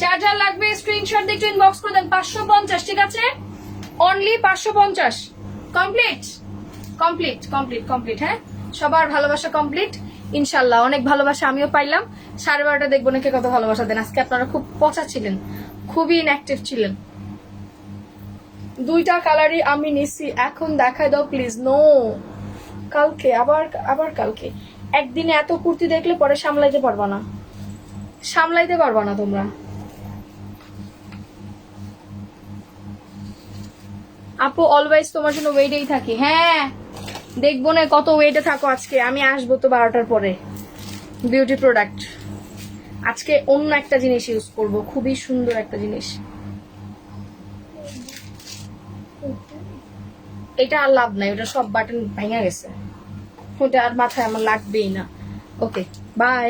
যার যার লাগবে স্ক্রিনশট দিয়ে একটু ইনবক্স করে দেন। 550, ঠিক আছে, অনলি 550। কমপ্লিট, হ্যাঁ সবার ভালোবাসা কমপ্লিট ইনশাল্লাহ। অনেক ভালোবাসা আমিও পাইলাম। 12:30 দেখবো নাকি কত ভালোবাসা দেন। আজকে আপনারা খুব পচা ছিলেন, খুবই ইনঅ্যাক্টিভ ছিলেন। দুইটা কালারই আমি নিছি, এখন দেখাই দাও প্লিজ। নো কালকে আবার কালকে। একদিনে এত কুর্তি দেখলে পরে সামলাইতে পারবা না তোমরা। আপু অলওয়েজ তোমার জন্য ওয়েটেই থাকি। হ্যাঁ দেখবো না কত ওয়েটে থাকো, আজকে আমি আসবো তো 12টার পরে। বিউটি প্রোডাক্ট আজকে অন্য একটা জিনিস ইউজ করব, খুবই সুন্দর একটা জিনিস। এটা আর লাভ নাই, ওটা সব বাটন ভেঙে গেছে, ওটা আর মাথায় আমার লাগবেই না। ওকে, বাই।